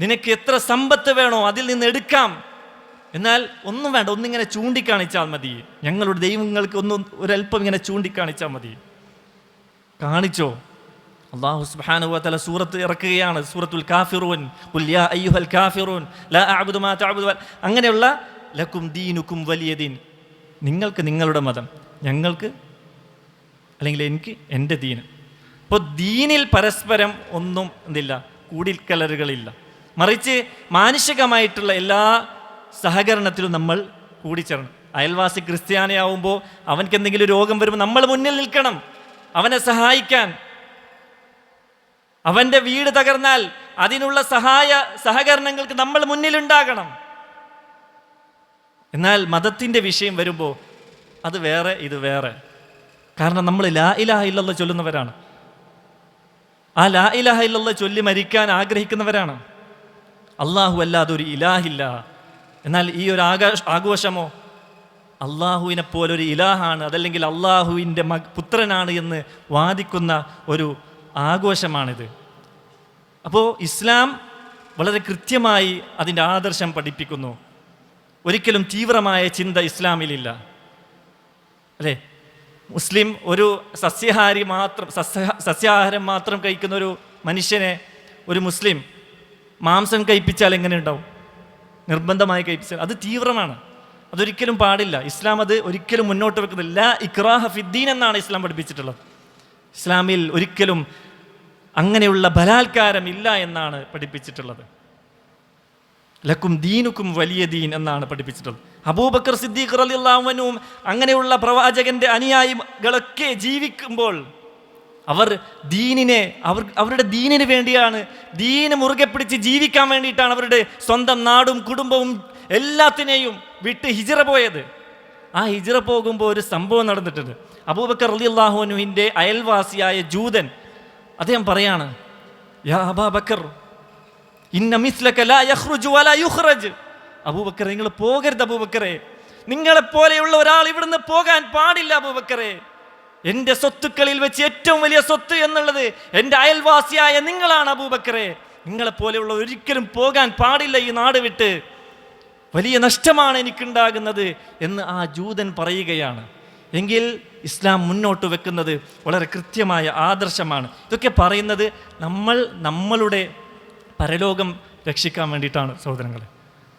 നിനക്ക് എത്ര സമ്പത്ത് വേണോ അതിൽ നിന്ന് എടുക്കാം. എന്നാൽ ഒന്നും വേണ്ട, ഒന്നിങ്ങനെ ചൂണ്ടിക്കാണിച്ചാൽ മതി, ഞങ്ങളുടെ ദൈവങ്ങൾക്ക് ഒരല്പം ഇങ്ങനെ ചൂണ്ടിക്കാണിച്ചാൽ മതി. കാണിച്ചോ? അല്ലാഹു സുബ്ഹാനഹു വ തആല സൂറത്ത് ഇറക്കുകയാണ്, സൂറത്തുൽ കാഫിറൂൻ. ഖുൽ യാ അയ്യുഹൽ കാഫിറൂൻ ലാ അഅ്ബുദു മാ തഅ്ബുദൂൻ. അങ്ങനെയുള്ള ലക്കും ദീനുക്കും വലിയ ദീൻ, നിങ്ങൾക്ക് നിങ്ങളുടെ മതം, ഞങ്ങൾക്ക് അല്ലെങ്കിൽ എനിക്ക് എൻ്റെ ദീന്. അപ്പോൾ ദീനിൽ പരസ്പരം ഒന്നും എന്തില്ല, കൂടിക്കലറുകളില്ല. മറിച്ച് മാനുഷികമായിട്ടുള്ള എല്ലാ സഹകരണത്തിലും നമ്മൾ കൂടിച്ചേരണം. അയൽവാസി ക്രിസ്ത്യാനിയാവുമ്പോൾ അവൻക്ക് എന്തെങ്കിലും രോഗം വരുമ്പോൾ നമ്മൾ മുന്നിൽ നിൽക്കണം, അവനെ സഹായിക്കാൻ. അവൻ്റെ വീട് തകർന്നാൽ അതിനുള്ള സഹകരണങ്ങൾക്ക് നമ്മൾ മുന്നിലുണ്ടാകണം. എന്നാൽ മതത്തിൻ്റെ വിഷയം വരുമ്പോൾ അത് വേറെ, ഇത് വേറെ. കാരണം നമ്മൾ ലാ ഇലാഹ ഇല്ലല്ലാഹ് ചൊല്ലുന്നവരാണ്, ആ ലാ ഇലാഹ ഇല്ലല്ലാഹ് ചൊല്ലി മരിക്കാൻ ആഗ്രഹിക്കുന്നവരാണ്. അള്ളാഹു അല്ലാതെ ഒരു ഇലാഹില്ല. എന്നാൽ ഈ ഒരു ആഘോഷമോ അള്ളാഹുവിനെ പോലൊരു ഇലാഹാണ്, അതല്ലെങ്കിൽ അള്ളാഹുവിൻ്റെ പുത്രനാണ് എന്ന് വാദിക്കുന്ന ഒരു ആഘോഷമാണിത്. അപ്പോൾ ഇസ്ലാം വളരെ കൃത്യമായി അതിൻ്റെ ആദർശം പഠിപ്പിക്കുന്നു. ഒരിക്കലും തീവ്രമായ ചിന്ത ഇസ്ലാമിലില്ല, അല്ലേ? മുസ്ലിം ഒരു സസ്യാഹാരം മാത്രം കഴിക്കുന്ന ഒരു മനുഷ്യനെ ഒരു മുസ്ലിം മാംസം കഴിപ്പിച്ചാൽ എങ്ങനെ ഉണ്ടാവും? നിർബന്ധമായി കഴിപ്പിച്ചാൽ അത് തീവ്രമാണ്, അതൊരിക്കലും പാടില്ല. ഇസ്ലാം അത് ഒരിക്കലും മുന്നോട്ട് വെക്കുന്നില്ല. ലാ ഇക്റാഹ ഫിദ്ദീൻ എന്നാണ് ഇസ്ലാം പഠിപ്പിച്ചിട്ടുള്ളത്. ഇസ്ലാമിൽ ഒരിക്കലും അങ്ങനെയുള്ള ബലാത്കാരം ഇല്ല എന്നാണ് പഠിപ്പിച്ചിട്ടുള്ളത്. ലക്കും ദീനുക്കും വലിയ ദീൻ എന്നാണ് പഠിപ്പിച്ചിട്ടുള്ളത്. അബൂബക്കർ സിദ്ദീഖ് റളിയല്ലാഹു അൻഹു അങ്ങനെയുള്ള പ്രവാചകന്റെ അനുയായികളൊക്കെ ജീവിക്കുമ്പോൾ അവർ അവരുടെ ദീനിന് വേണ്ടിയാണ്, ദീന് മുറുകെ പിടിച്ച് ജീവിക്കാൻ വേണ്ടിയിട്ടാണ് അവരുടെ സ്വന്തം നാടും കുടുംബവും എല്ലാത്തിനെയും വിട്ട് ഹിജ്റ പോയത്. ആ ഹിജ്റ പോകുമ്പോൾ ഒരു സംഭവം നടന്നിട്ടുണ്ട്. അബൂബക്കർ റളിയല്ലാഹു അൻഹുവിൻ്റെ അയൽവാസിയായ ജൂതൻ അദ്ദേഹം പറയാണ്, യാ അബൂബക്കർ ഇന്ന മിസ്ലക ലാ യഖ്റുജു വലാ യുഖ്റജ്. അബൂബക്കർ, നിങ്ങൾ പോകരുത് അബൂബക്കറെ, നിങ്ങളെപ്പോലെയുള്ള ഒരാൾ ഇവിടുന്ന് പോകാൻ പാടില്ല അബൂബക്കറെ. എൻ്റെ സ്വത്തുക്കളിൽ വെച്ച് ഏറ്റവും വലിയ സ്വത്ത് എന്നുള്ളത് എൻ്റെ അയൽവാസിയായ നിങ്ങളാണ് അബൂബക്കറെ. നിങ്ങളെപ്പോലെയുള്ള ഒരിക്കലും പോകാൻ പാടില്ല ഈ നാട് വിട്ട്, വലിയ നഷ്ടമാണ് എനിക്കുണ്ടാകുന്നത് എന്ന് ആ ജൂതൻ പറയുകയാണ്. എങ്കിൽ ഇസ്ലാം മുന്നോട്ട് വെക്കുന്നത് വളരെ കൃത്യമായ ആദർശമാണ്. ഇതൊക്കെ പറയുന്നത് നമ്മളുടെ പരലോകം രക്ഷിക്കാൻ വേണ്ടിയിട്ടാണ് സഹോദരങ്ങളെ,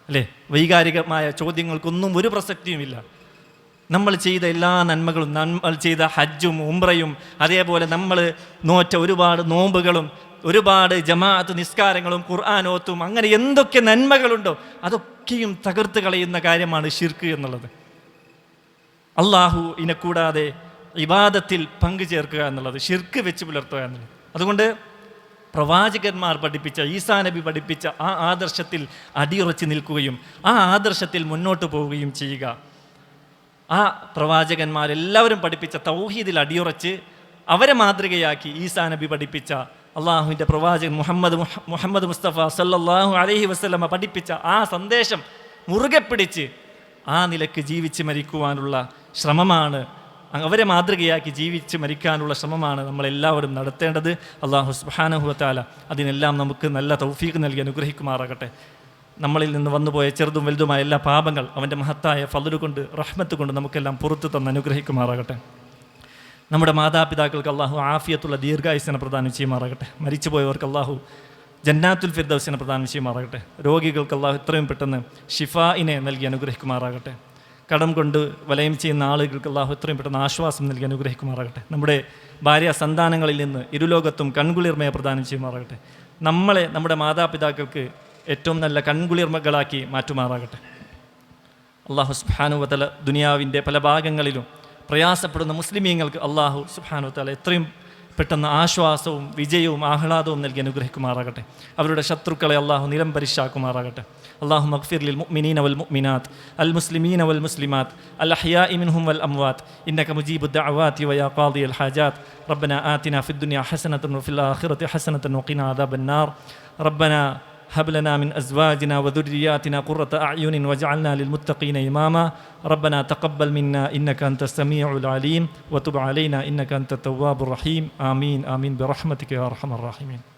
അല്ലേ? വൈകാരികമായ ചോദ്യങ്ങൾക്കൊന്നും ഒരു പ്രസക്തിയുമില്ല. നമ്മൾ ചെയ്ത എല്ലാ നന്മകളും, നമ്മൾ ചെയ്ത ഹജ്ജും ഉംറയും, അതേപോലെ നമ്മൾ നോറ്റ ഒരുപാട് നോമ്പുകളും, ഒരുപാട് ജമാഅത്ത് നിസ്കാരങ്ങളും, ഖുർആനോത്തും, അങ്ങനെ എന്തൊക്കെ നന്മകളുണ്ടോ അതൊക്കെയും തകർത്ത് കളയുന്ന കാര്യമാണ് ശിർക്ക് എന്നുള്ളത്. അള്ളാഹുവിനെ കൂടാതെ ഇബാദത്തിൽ പങ്കു ചേർക്കുക എന്നുള്ളത്, ശിർക്ക് വെച്ച് പുലർത്തുക എന്നുള്ളത്. അതുകൊണ്ട് പ്രവാചകന്മാർ പഠിപ്പിച്ച, ഈസാ നബി പഠിപ്പിച്ച ആ ആദർശത്തിൽ അടിയുറച്ച് നിൽക്കുകയും ആ ആദർശത്തിൽ മുന്നോട്ട് പോവുകയും ചെയ്യുക. ആ പ്രവാചകന്മാരെല്ലാവരും പഠിപ്പിച്ച തൗഹീദിൽ അടിയുറച്ച് അവരെ മാതൃകയാക്കി ഈസാ നബി പഠിപ്പിച്ച, അള്ളാഹുവിൻ്റെ പ്രവാചകൻ മുഹമ്മദ് മുസ്തഫ സല്ലല്ലാഹു അലൈഹി വസല്ലമ പഠിപ്പിച്ച ആ സന്ദേശം മുറുകെ പിടിച്ച് ആ നിലക്ക് ജീവിച്ച് മരിക്കുവാനുള്ള ശ്രമമാണ്, അവരെ മാതൃകയാക്കി ജീവിച്ച് മരിക്കാനുള്ള ശ്രമമാണ് നമ്മളെല്ലാവരും നടത്തേണ്ടത്. അള്ളാഹു സുബ്ഹാനഹു വ തആല അതിനെല്ലാം നമുക്ക് നല്ല തൗഫീഖ് നൽകി അനുഗ്രഹിക്കുമാറാകട്ടെ. നമ്മളിൽ നിന്ന് വന്നുപോയ ചെറുതും വലുതുമായ എല്ലാ പാപങ്ങൾ അവൻ്റെ മഹത്തായ ഫദ്ല് കൊണ്ട്, റഹ്മത്ത് കൊണ്ട് നമുക്കെല്ലാം പുറത്തു തന്ന് അനുഗ്രഹിക്കുമാറാകട്ടെ. നമ്മുടെ മാതാപിതാക്കൾക്ക് അള്ളാഹു ആഫിയത്തുള്ള ദീർഘായുസ്സിനെ പ്രദാനം ചെയ്യുമാറാകട്ടെ. മരിച്ചുപോയവർക്ക് അള്ളാഹു ജന്നാത്തുൽ ഫിർദൗസിനെ പ്രദാനം ചെയ്യുമാറാകട്ടെ. രോഗികൾക്ക് അള്ളാഹു എത്രയും പെട്ടെന്ന് ഷിഫായിനെ നൽകി അനുഗ്രഹിക്കുമാറാകട്ടെ. കടം കൊണ്ട് വലയം ചെയ്യുന്ന ആളുകൾക്ക് അള്ളാഹു എത്രയും പെട്ടെന്ന് ആശ്വാസം നൽകി അനുഗ്രഹിക്കുമാറാകട്ടെ. നമ്മുടെ ഭാര്യ സന്താനങ്ങളിൽ നിന്ന് ഇരുലോകത്തും കൺകുളിർമയെ പ്രദാനം ചെയ്യുമാറാകട്ടെ. നമ്മളെ നമ്മുടെ മാതാപിതാക്കൾക്ക് ഏറ്റവും നല്ല കൺകുളിർമകളാക്കി മാറ്റുമാറാകട്ടെ. അള്ളാഹു സുബ്ഹാനഹു വ തആല ദുനിയാവിൻ്റെ പല ഭാഗങ്ങളിലും പ്രയാസപ്പെടുന്ന മുസ്ലിമീങ്ങൾക്ക് അള്ളാഹു സുബ്ഹാനഹു വ തആല എത്രയും പെട്ടെന്ന് ആശ്വാസവും വിജയവും ആഹ്ലാദവും നൽകി അനുഗ്രഹിക്കുമാറാകട്ടെ. അവരുടെ ശത്രുക്കളെ അള്ളാഹു നിലംപരിശാക്കുമാറാകട്ടെ. اللهم اغفر للمؤمنين والمؤمنات المسلمين والمسلمات الأحياء منهم والأموات إنك مجيب الدعوات ويا قاضي الحاجات. ربنا آتنا في الدنيا حسنة وفي الآخرة حسنة وقنا عذاب النار. ربنا هب لنا من أزواجنا وذرياتنا قرة أعين واجعلنا للمتقين إماما. ربنا تقبل منا إنك أنت السميع العليم وتب علينا إنك أنت التواب الرحيم. آمين آمين برحمتك يا أرحم الراحمين.